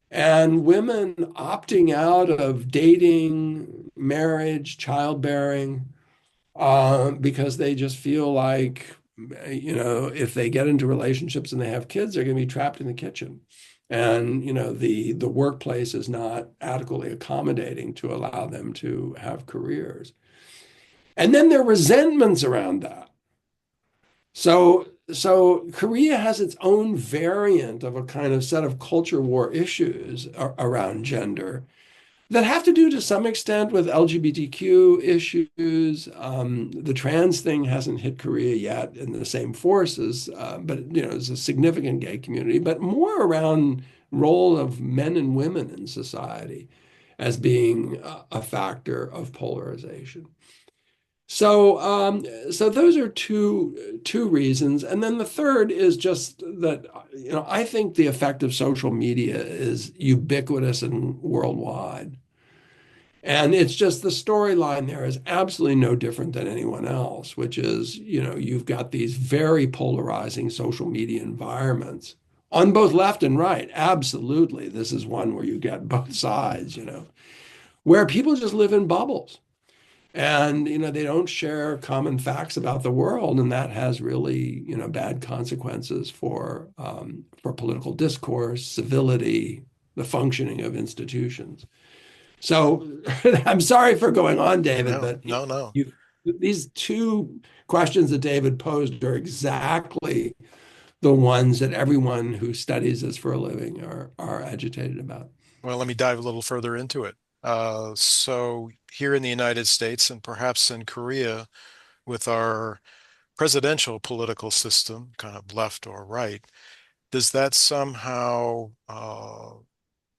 and women opting out of dating, marriage, childbearing, because they just feel like, if they get into relationships and they have kids, they're going to be trapped in the kitchen. And, the workplace is not adequately accommodating to allow them to have careers. And then there are resentments around that. So Korea has its own variant of a kind of set of culture war issues around gender that have to do to some extent with LGBTQ issues. The trans thing hasn't hit Korea yet in the same forces, but there's a significant gay community, but more around role of men and women in society as being a factor of polarization. So those are two reasons, and then the third is just that I think the effect of social media is ubiquitous and worldwide, and it's just the storyline there is absolutely no different than anyone else, which is you've got these very polarizing social media environments on both left and right. Absolutely, this is one where you get both sides, where people just live in bubbles. And they don't share common facts about the world, and that has really bad consequences for political discourse, civility, the functioning of institutions. So I'm sorry for going on, David, No, but no, no. you, these two questions that David posed are exactly the ones that everyone who studies this for a living are agitated about. Well, let me dive a little further into it. So here in the United States and perhaps in Korea, with our presidential political system, kind of left or right, does that somehow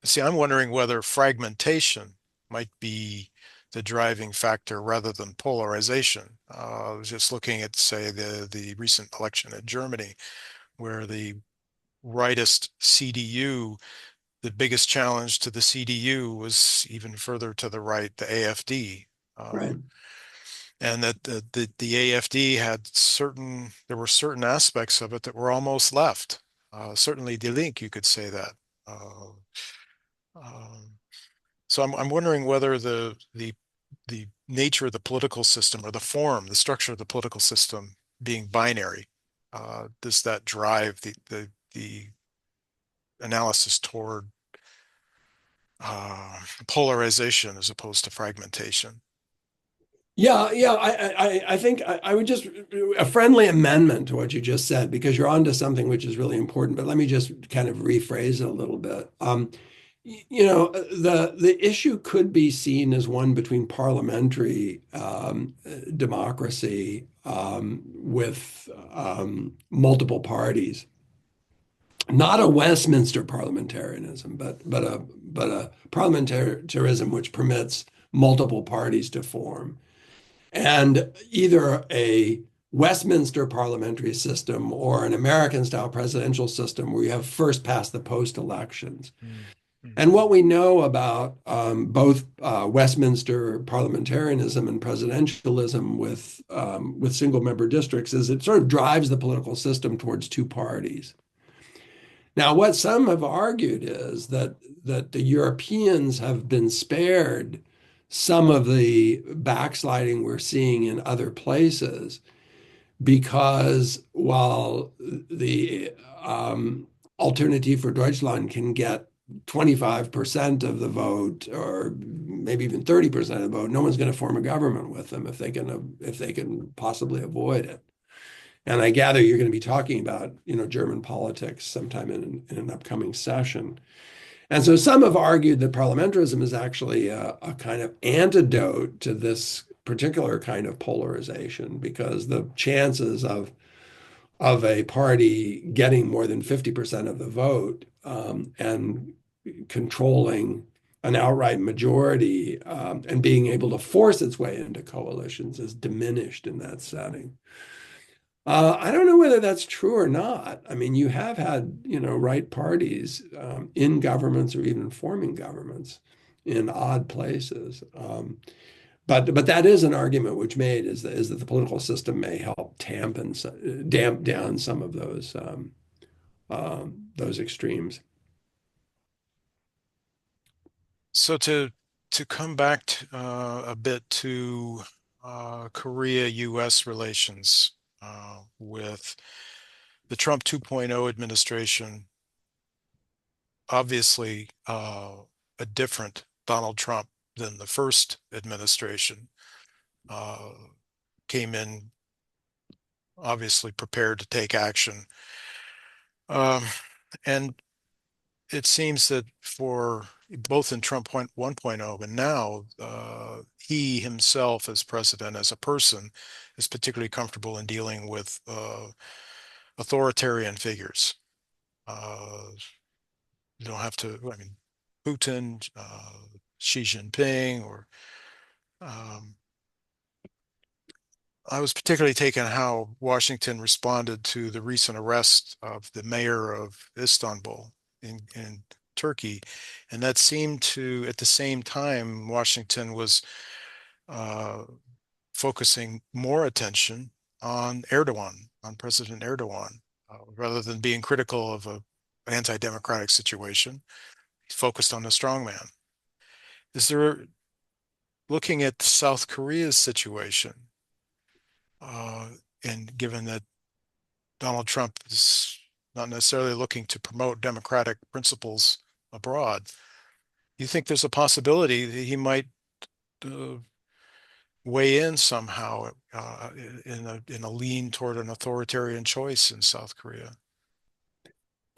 see, I'm wondering whether fragmentation might be the driving factor rather than polarization. I was just looking at, say, the recent election in Germany, where the rightist CDU, the biggest challenge to the CDU was even further to the right, the AFD. Right. And that the AFD had there were certain aspects of it that were almost left. Certainly Die Link, you could say that. Uh, um, so I'm wondering whether the nature of the political system or the form, the structure of the political system being binary, does that drive the analysis toward polarization as opposed to fragmentation? Yeah. I think I would just a friendly amendment to what you just said because you're onto something which is really important. But let me just kind of rephrase it a little bit. The issue could be seen as one between parliamentary democracy with multiple parties, not a Westminster parliamentarianism, but a parliamentarism which permits multiple parties to form. And either a Westminster parliamentary system or an American style presidential system where you have first past the post elections. Mm-hmm. And what we know about both Westminster parliamentarianism and presidentialism with single member districts is it sort of drives the political system towards two parties. Now, what some have argued is that the Europeans have been spared some of the backsliding we're seeing in other places because while the Alternative for Deutschland can get 25% of the vote or maybe even 30% of the vote, no one's going to form a government with them if they can possibly avoid it. And I gather you're going to be talking about, German politics sometime in an upcoming session. And so some have argued that parliamentarism is actually a kind of antidote to this particular kind of polarization because the chances of a party getting more than 50% of the vote and controlling an outright majority and being able to force its way into coalitions is diminished in that setting. I don't know whether that's true or not. I mean, you have had, right parties in governments or even forming governments in odd places. But that is an argument which made is that the political system may help damp down some of those extremes. So to come back a bit to Korea-US relations with the Trump 2.0 administration, obviously a different Donald Trump than the first administration, uh, came in obviously prepared to take action. Um, and it seems that for both in Trump 1.0 and now, he himself as president, as a person, is particularly comfortable in dealing with authoritarian figures. Uh, you don't have to, I mean, Putin, Xi Jinping, or um, I was particularly taken how Washington responded to the recent arrest of the mayor of Istanbul in Turkey. And that seemed to, at the same time, Washington was uh, focusing more attention on Erdogan, on President Erdogan, rather than being critical of a anti-democratic situation. He's focused on the strongman. Is there, looking at South Korea's situation, uh, and given that Donald Trump is not necessarily looking to promote democratic principles abroad, you think there's a possibility that he might uh, weigh in somehow in a lean toward an authoritarian choice in South Korea?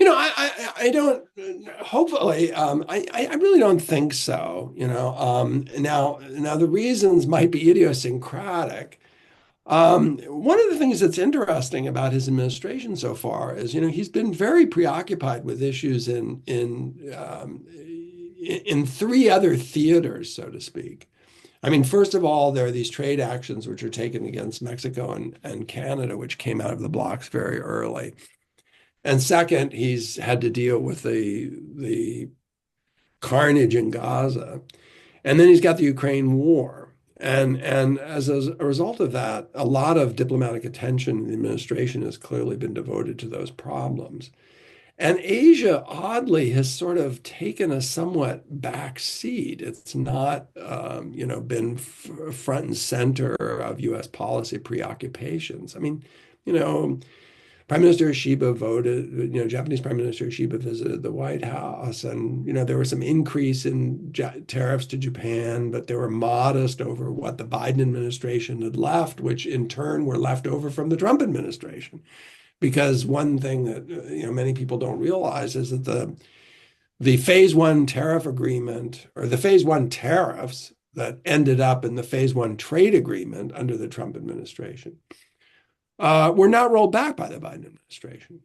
I don't. Hopefully, I really don't think so. Now the reasons might be idiosyncratic. One of the things that's interesting about his administration so far is, he's been very preoccupied with issues in three other theaters, so to speak. I mean, first of all, there are these trade actions which are taken against Mexico and Canada, which came out of the blocks very early. And second, he's had to deal with the carnage in Gaza. And then he's got the Ukraine war. And as a result of that, a lot of diplomatic attention in the administration has clearly been devoted to those problems. And Asia, oddly, has sort of taken a somewhat back seat. It's not, been front and center of U.S. policy preoccupations. I mean, you know, Prime Minister Ishiba voted, Japanese Prime Minister Ishiba visited the White House, and, there was some increase in tariffs to Japan, but they were modest over what the Biden administration had left, which in turn were left over from the Trump administration. Because one thing that, many people don't realize is that the phase one tariff agreement or the phase one tariffs that ended up in the phase one trade agreement under the Trump administration were not rolled back by the Biden administration.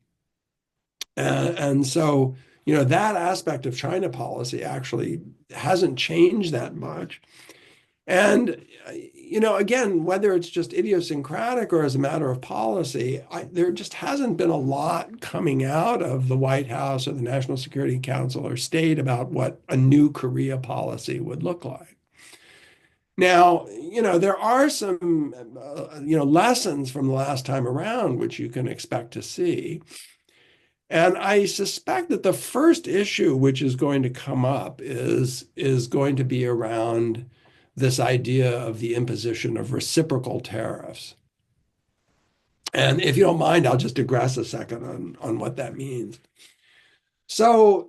And so, that aspect of China policy actually hasn't changed that much. And, again, whether it's just idiosyncratic or as a matter of policy, there just hasn't been a lot coming out of the White House or the National Security Council or state about what a new Korea policy would look like. Now, there are some, lessons from the last time around, which you can expect to see. And I suspect that the first issue which is going to come up is going to be around this idea of the imposition of reciprocal tariffs. And if you don't mind, I'll just digress a second on what that means. So,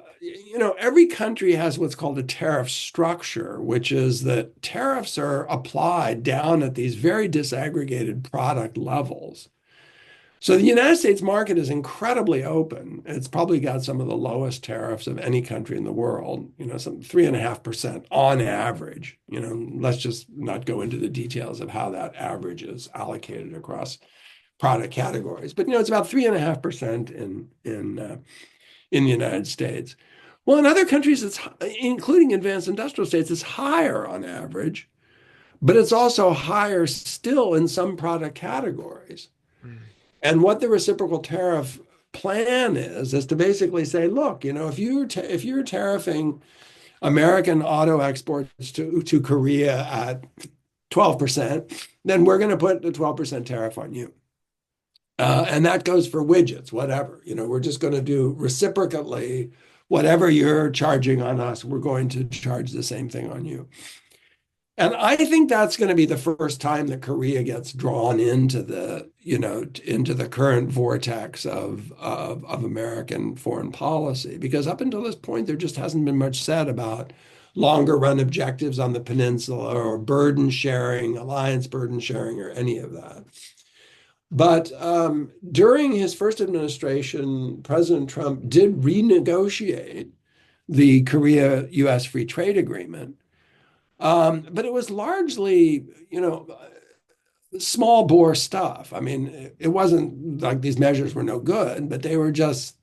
every country has what's called a tariff structure, which is that tariffs are applied down at these very disaggregated product levels. So the United States market is incredibly open. It's probably got some of the lowest tariffs of any country in the world, some 3.5% on average. Let's just not go into the details of how that average is allocated across product categories. But it's about 3.5% in the United States. Well, in other countries, including advanced industrial states, it's higher on average, but it's also higher still in some product categories. Mm. And what the reciprocal tariff plan is to basically say, look, if you're tariffing American auto exports to Korea at 12%, then we're going to put a 12% tariff on you. And that goes for widgets, whatever. We're just going to do reciprocally whatever you're charging on us, we're going to charge the same thing on you. And I think that's going to be the first time that Korea gets drawn into into the current vortex of American foreign policy. Because up until this point, there just hasn't been much said about longer run objectives on the peninsula or burden sharing, alliance burden sharing, or any of that. But during his first administration, President Trump did renegotiate the Korea-US Free Trade Agreement. But it was largely, small bore stuff. I mean, it wasn't like these measures were no good, but they were just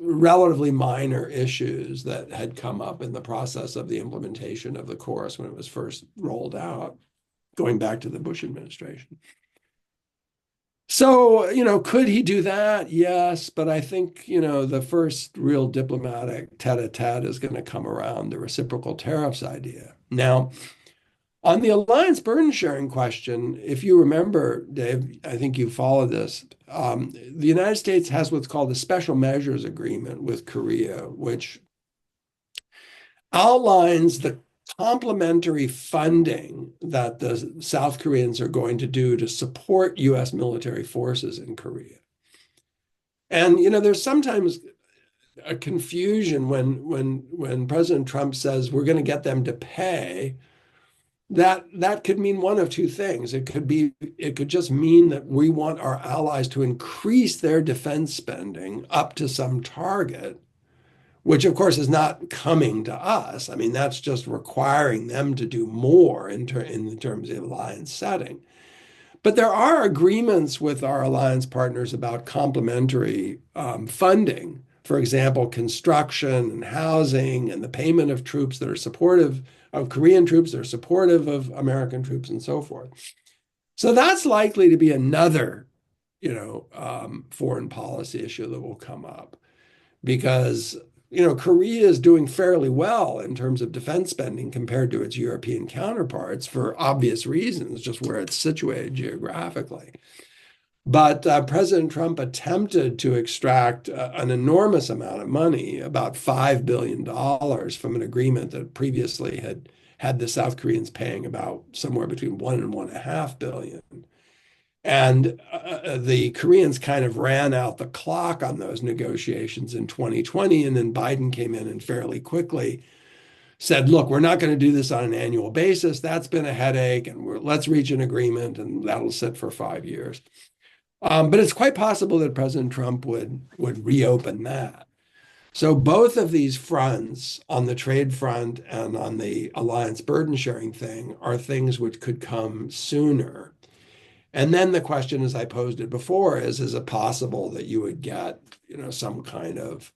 relatively minor issues that had come up in the process of the implementation of the course when it was first rolled out, going back to the Bush administration. So, could he do that? Yes, but I think, the first real diplomatic tete-a-tete is going to come around the reciprocal tariffs idea. Now, on the alliance burden sharing question, if you remember, Dave, I think you followed this. The United States has what's called a special measures agreement with Korea, which outlines the complementary funding that the South Koreans are going to do to support U.S. military forces in Korea. And there's sometimes a confusion when President Trump says we're going to get them to pay. That could mean one of two things. It could just mean that we want our allies to increase their defense spending up to some target, which of course is not coming to us. I mean, that's just requiring them to do more in terms of alliance setting. But there are agreements with our alliance partners about complementary funding. For example, construction and housing and the payment of troops that are supportive of Korean troops that are supportive of American troops and so forth. So that's likely to be another, foreign policy issue that will come up because Korea is doing fairly well in terms of defense spending compared to its European counterparts for obvious reasons, just where it's situated geographically. But President Trump attempted to extract an enormous amount of money, about $5 billion, from an agreement that previously had the South Koreans paying about somewhere between $1 and $1.5 billion. And the Koreans kind of ran out the clock on those negotiations in 2020. And then Biden came in and fairly quickly said, look, we're not going to do this on an annual basis. That's been a headache. And let's reach an agreement and that'll sit for 5 years. But it's quite possible that President Trump would reopen that. So both of these fronts, on the trade front and on the alliance burden sharing thing, are things which could come sooner. And then the question, as I posed it before, is it possible that you would get, some kind of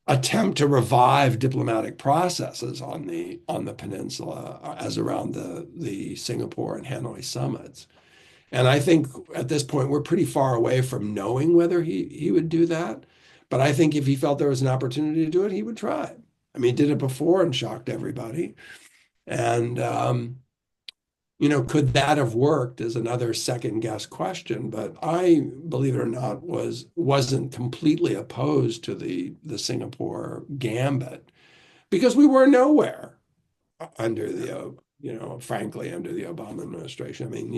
attempt to revive diplomatic processes on the peninsula as around the Singapore and Hanoi summits? And I think at this point we're pretty far away from knowing whether he would do that. But I think if he felt there was an opportunity to do it, he would try it. I mean, he did it before and shocked everybody. And could that have worked is another second guess question. But I, believe it or not, wasn't completely opposed to the Singapore gambit because we were nowhere under frankly, under the Obama administration. I mean,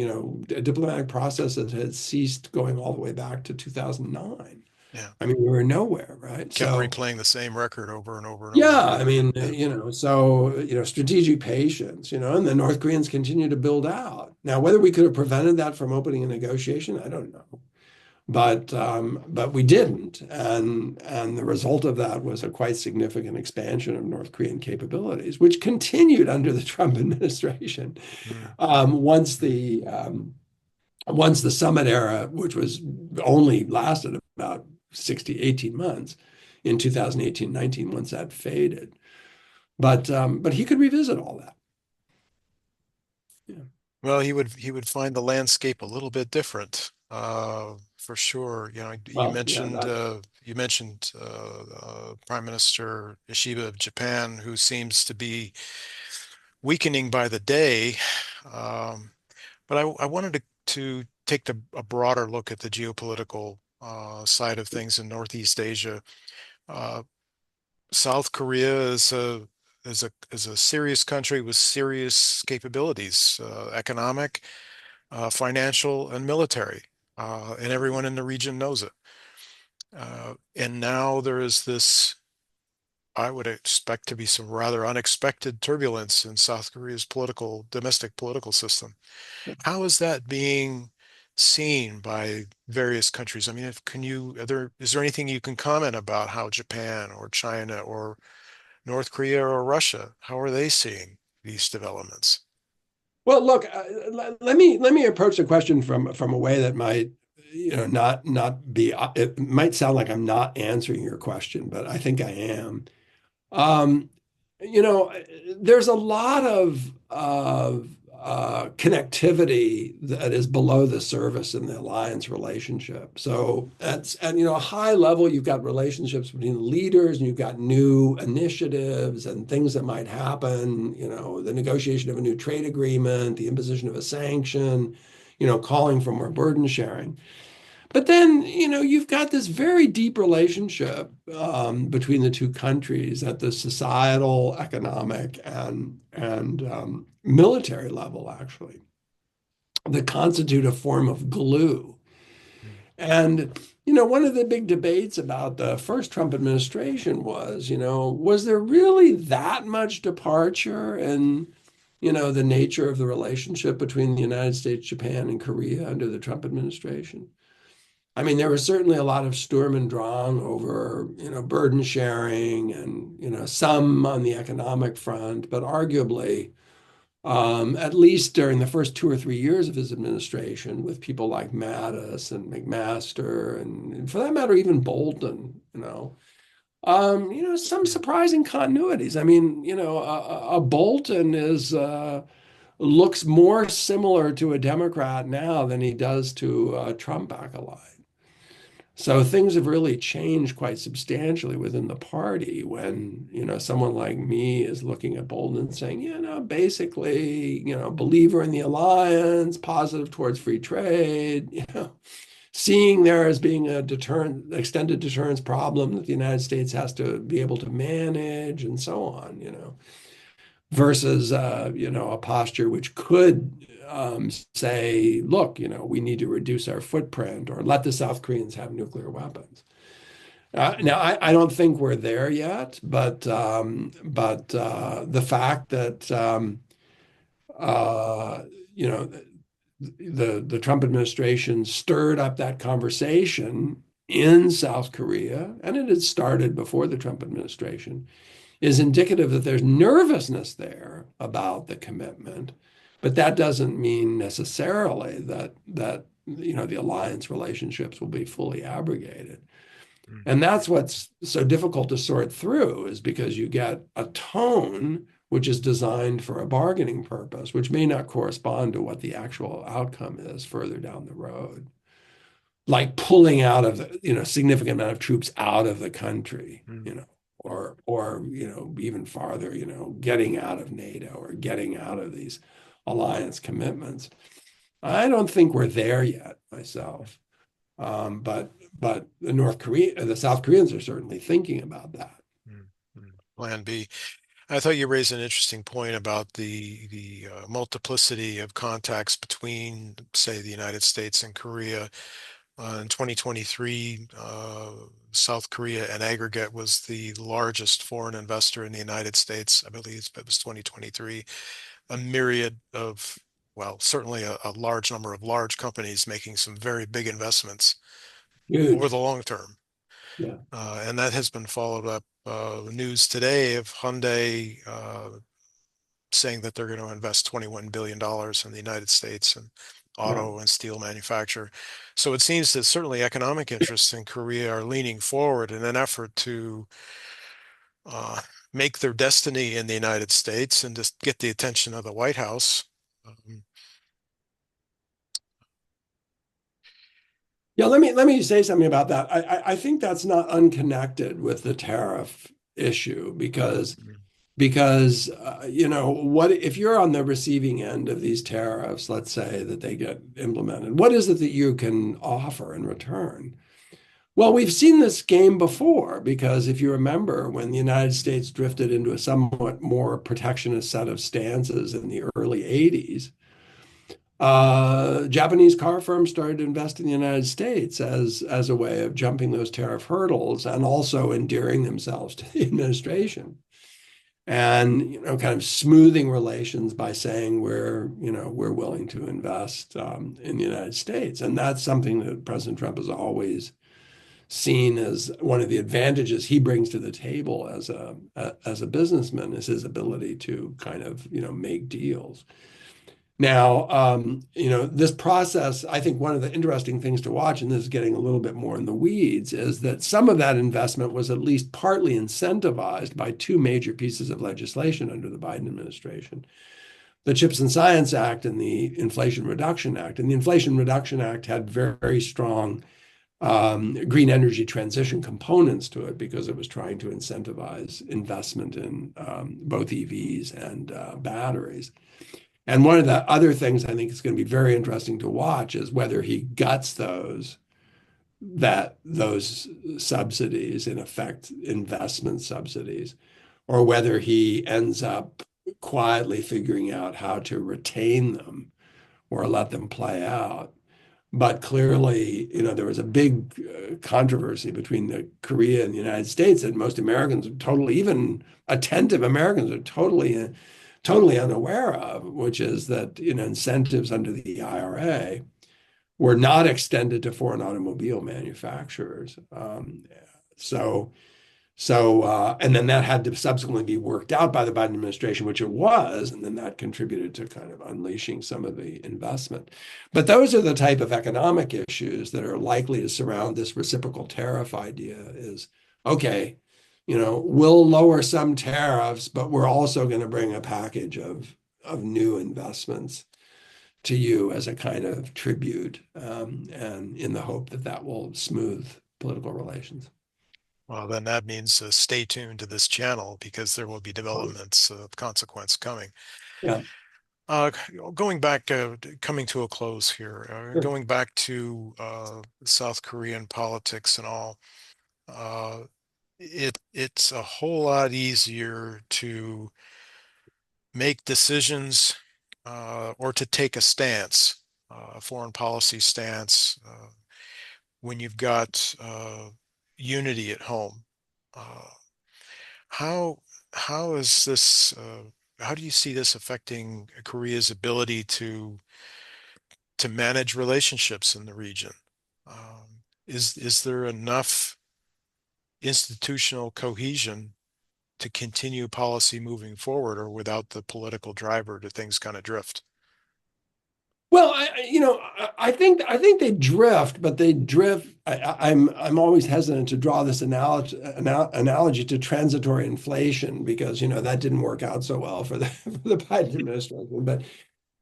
a diplomatic process that had ceased going all the way back to 2009. Yeah. I mean, we were nowhere, right? Kept So replaying the same record over and over and over yeah, I again. mean, Yeah. strategic patience, and the North Koreans continue to build out. Now, whether we could have prevented that from opening a negotiation, I don't know. But we didn't, and the result of that was a quite significant expansion of North Korean capabilities, which continued under the Trump administration. Mm. Once the summit era, which was only lasted about 18 months in 2018-19, once that faded. But he could revisit all that. Yeah. Well, he would find the landscape a little bit different. for sure. You know, Well, yeah, that. you mentioned Prime Minister Ishiba of Japan, who seems to be weakening by the day. Um, but I wanted to take a broader look at the geopolitical side of things in Northeast Asia. Uh, South Korea is a serious country with serious capabilities, economic, financial, and military, and everyone in the region knows it. And now there is this, I would expect to be some rather unexpected turbulence in South Korea's domestic political system. How is that being seen by various countries? I mean, is there anything you can comment about how Japan or China or North Korea or Russia, how are they seeing these developments? Well, look, let me approach the question from a way that might, not be. It might sound like I'm not answering your question, but I think I am. Um, you know, there's a lot of connectivity that is below the surface in the alliance relationship. So that's at a high level, you've got relationships between the leaders, and you've got new initiatives and things that might happen. The negotiation of a new trade agreement, the imposition of a sanction, calling for more burden sharing. But then, you've got this very deep relationship between the two countries at the societal, economic, and military level, actually, that constitute a form of glue. And, one of the big debates about the first Trump administration was there really that much departure in, the nature of the relationship between the United States, Japan, and Korea under the Trump administration? I mean, there was certainly a lot of Sturm and Drang over, burden sharing and, some on the economic front, but arguably, at least during the first 2 or 3 years of his administration, with people like Mattis and McMaster, and for that matter, even Bolton, some surprising continuities. I mean, a Bolton looks more similar to a Democrat now than he does to a Trump acolyte. So things have really changed quite substantially within the party when, someone like me is looking at Bolton and saying, basically, believer in the alliance, positive towards free trade, seeing there as being a extended deterrence problem that the United States has to be able to manage and so on, versus a posture which could say, look, we need to reduce our footprint or let the South Koreans have nuclear weapons. Now, I don't think we're there yet, but the fact that uh, you know the Trump administration stirred up that conversation in South Korea, and it had started before the Trump administration, is indicative that there's nervousness there about the commitment, but that doesn't mean necessarily that the alliance relationships will be fully abrogated. Mm, And that's what's so difficult to sort through is because you get a tone which is designed for a bargaining purpose, which may not correspond to what the actual outcome is further down the road. Like pulling out of significant amount of troops out of the country, mm, or even farther, getting out of NATO or getting out of these alliance commitments. I don't think we're there yet myself. But the South Koreans are certainly thinking about that. mm, mm. Plan B. I thought you raised an interesting point about the multiplicity of contacts between, say, the United States and Korea. In 2023, South Korea in aggregate was the largest foreign investor in the United States. I believe it was 2023. A myriad of, well, certainly a large number of large companies making some very big investments over Huge. the long term. Yeah. And that has been followed up. News today of Hyundai saying that they're going to invest $21 billion in the United States in Yeah. auto and steel manufacture. So it seems that certainly economic interests in Korea are leaning forward in an effort to uh, make their destiny in the United States and just get the attention of the White House. Um, Yeah, let me say something about that. I think that's not unconnected with the tariff issue Mm. because what if you're on the receiving end of these tariffs, let's say that they get implemented, what is it that you can offer in return? Well, we've seen this game before because if you remember when the United States drifted into a somewhat more protectionist set of stances in the early 80s, Japanese car firms started to invest in the United States as a way of jumping those tariff hurdles and also endearing themselves to the administration and kind of smoothing relations by saying we're willing to invest in the United States, and that's something that President Trump has always seen as one of the advantages he brings to the table as a businessman is his ability to kind of make deals. Now, this process, I think one of the interesting things to watch, and this is getting a little bit more in the weeds, is that some of that investment was at least partly incentivized by two major pieces of legislation under the Biden administration, the CHIPS and Science Act and the Inflation Reduction Act. And the Inflation Reduction Act had very, very strong green energy transition components to it because it was trying to incentivize investment in both EVs and batteries. And one of the other things I think is going to be very interesting to watch is whether he guts those subsidies, in effect, investment subsidies, or whether he ends up quietly figuring out how to retain them or let them play out. But clearly, there was a big controversy between Korea and the United States that most Americans are totally, even attentive Americans are totally unaware of, which is that incentives under the IRA were not extended to foreign automobile manufacturers. So and then that had to subsequently be worked out by the Biden administration, which it was, and then that contributed to kind of unleashing some of the investment. But those are the type of economic issues that are likely to surround this reciprocal tariff idea is, okay, we'll lower some tariffs, but we're also going to bring a package of new investments to you as a kind of tribute, and in the hope that that will smooth political relations. Well, then that means stay tuned to this channel because there will be developments of consequence coming. Yeah, Uh, Going back, coming to a close here, sure. going back to South Korean politics and all, uh, it's a whole lot easier to make decisions or to take a stance, a foreign policy stance, when you've got unity at home. Uh, how how is this? How do you see this affecting Korea's ability to manage relationships in the region? Is there enough institutional cohesion to continue policy moving forward, or without the political driver, do things kind of drift? Well, I think they drift, but they drift. I'm always hesitant to draw this analogy to transitory inflation because that didn't work out so well for the for the Biden administration. But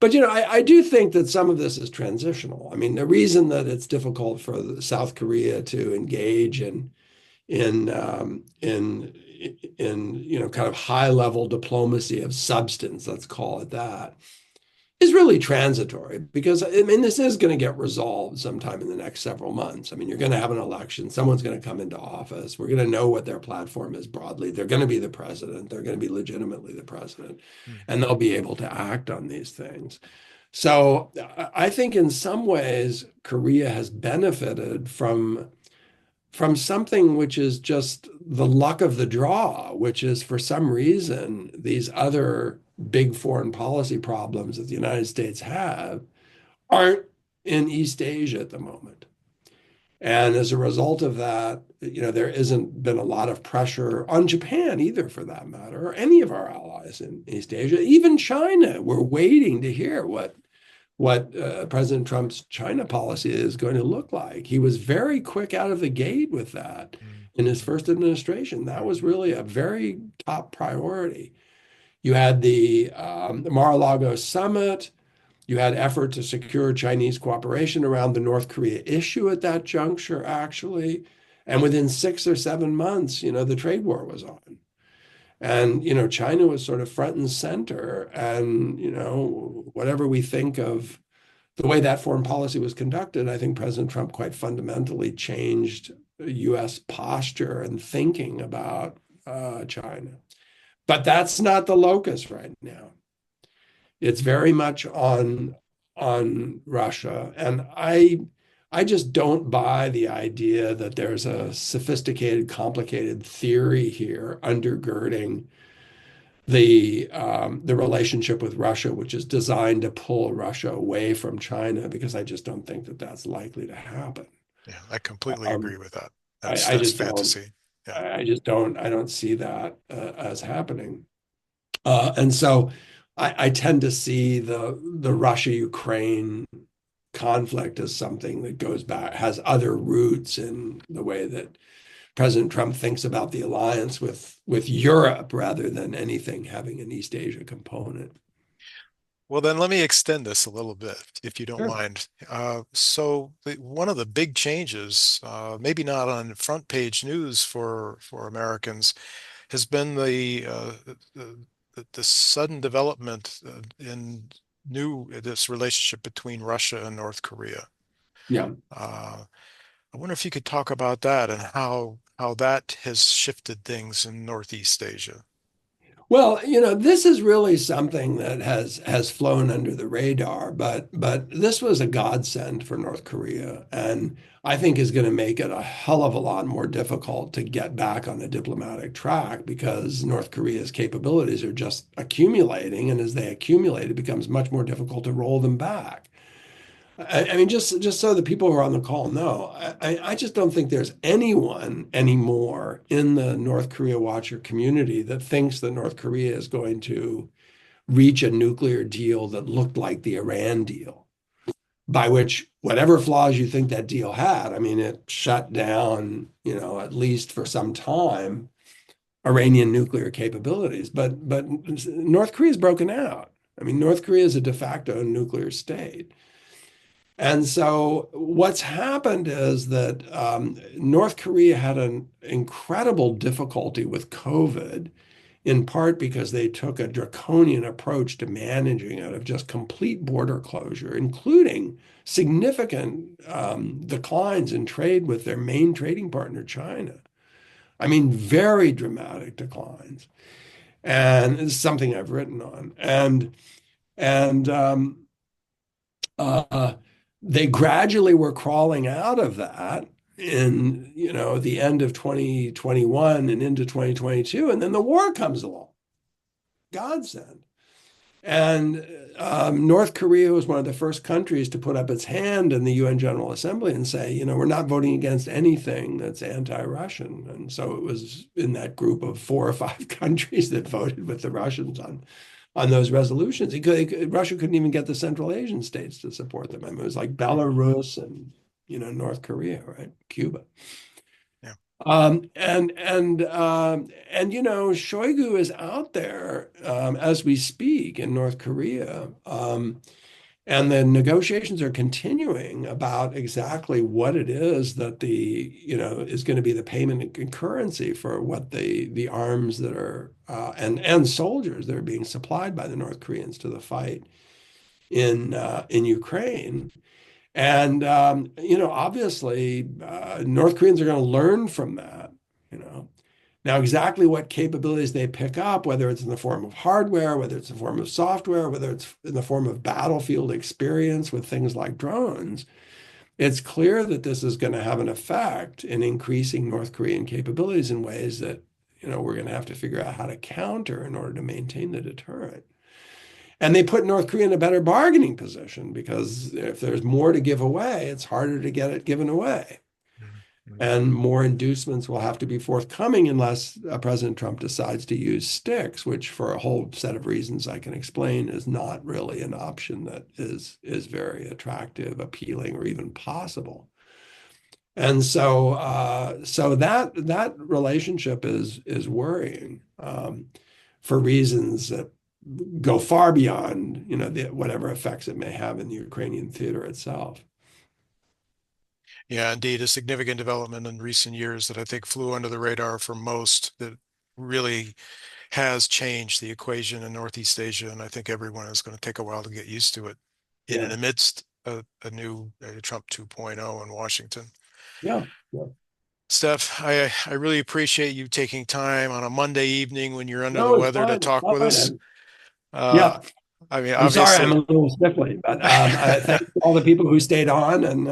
I do think that some of this is transitional. I mean, the reason that it's difficult for South Korea to engage in kind of high level diplomacy of substance, let's call it that, is really transitory because I mean this is going to get resolved sometime in the next several months. I mean, you're going to have an election, someone's going to come into office, we're going to know what their platform is broadly, they're going to be the president, they're going to be legitimately the president, Hmm. and they'll be able to act on these things. So I think in some ways Korea has benefited from something which is just the luck of the draw, which is for some reason these other big foreign policy problems that the United States have aren't in East Asia at the moment. And as a result of that, there isn't been a lot of pressure on Japan either, for that matter, or any of our allies in East Asia, even China. We're waiting to hear what President Trump's China policy is going to look like. He was very quick out of the gate with that in his Mm-hmm. first administration. That was Mm-hmm. really a very top priority. You had the Mar-a-Lago summit. You had effort to secure Chinese cooperation around the North Korea issue at that juncture, actually. And within 6 or 7 months, the trade war was on. And, China was sort of front and center. And, whatever we think of the way that foreign policy was conducted, I think President Trump quite fundamentally changed US posture and thinking about China. But that's not the locus right now. It's very much on Russia. And I just don't buy the idea that there's a sophisticated, complicated theory here undergirding the relationship with Russia, which is designed to pull Russia away from China, because I just don't think that that's likely to happen. Yeah, I completely agree Um, with that. I, That's I that's just don't. fantasy. Yeah. I don't see that as happening. And so I tend to see the Russia-Ukraine conflict as something that goes back, has other roots in the way that President Trump thinks about the alliance with Europe rather than anything having an East Asia component. Well, then let me extend this a little bit, if you don't Sure. mind. One of the big changes, maybe not on front page news for Americans, has been the sudden development in new this relationship between Russia and North Korea. Yeah. Uh, I wonder if you could talk about that and how that has shifted things in Northeast Asia. Well, this is really something that has flown under the radar, but this was a godsend for North Korea, and I think is going to make it a hell of a lot more difficult to get back on the diplomatic track, because North Korea's capabilities are just accumulating, and as they accumulate, it becomes much more difficult to roll them back. I mean, just so the people who are on the call know, I just don't think there's anyone anymore in the North Korea watcher community that thinks that North Korea is going to reach a nuclear deal that looked like the Iran deal, by which whatever flaws you think that deal had, I mean, it shut down, at least for some time, Iranian nuclear capabilities. But North Korea's broken out. I mean, North Korea is a de facto nuclear state. And so what's happened is that North Korea had an incredible difficulty with COVID, in part because they took a draconian approach to managing it of just complete border closure, including significant declines in trade with their main trading partner, China. I mean, very dramatic declines. And it's something I've written on. And uh, they gradually were crawling out of that in, the end of 2021 and into 2022, and then the war comes along, godsend. And North Korea was one of the first countries to put up its hand in the UN General Assembly and say, we're not voting against anything that's anti-Russian. And so it was in that group of 4 or 5 countries that voted with the Russians on those resolutions. Russia couldn't even get the Central Asian states to support them. I mean, it was like Belarus and, North Korea, right? Cuba. Yeah. Shoigu is out there as we speak in North Korea. And the negotiations are continuing about exactly what it is that is going to be the payment in currency for what the arms that are and soldiers that are being supplied by the North Koreans to the fight in Ukraine. And obviously, North Koreans are going to learn from that. You know, Now, exactly what capabilities they pick up, whether it's in the form of hardware, whether it's in the form of software, whether it's in the form of battlefield experience with things like drones, it's clear that this is going to have an effect in increasing North Korean capabilities in ways that, we're going to have to figure out how to counter in order to maintain the deterrent. And they put North Korea in a better bargaining position, because if there's more to give away, it's harder to get it given away. Mhm. And more inducements will have to be forthcoming unless President Trump decides to use sticks, which, for a whole set of reasons I can explain, is not really an option that is very attractive, appealing, or even possible. And so that relationship is worrying for reasons that go far beyond, whatever effects it may have in the Ukrainian theater itself. Yeah, indeed, a significant development in recent years that I think flew under the radar for most, that really has changed the equation in Northeast Asia, and I think everyone is going to take a while to get used to it in and Yeah, amidst a new Trump 2.0 in Washington. yeah, yeah. Steph, I really appreciate you taking time on a Monday evening when you're under the No, it's weather to fine. It's talk with fine. us. Uh, Yeah, I mean, I'm sorry I'm obviously, a little stiffly, but I thank all the people who stayed on, and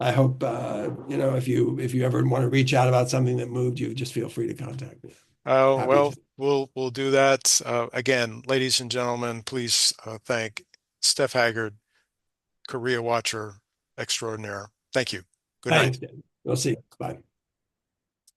I hope if you ever want to reach out about something that moved you, just feel free to contact me. oh, Happy well, to. we'll do that. Again, ladies and gentlemen, please thank Steph Haggard, Korea watcher extraordinaire. Thank you. Good night. Thanks, Dave. We'll see you. Bye.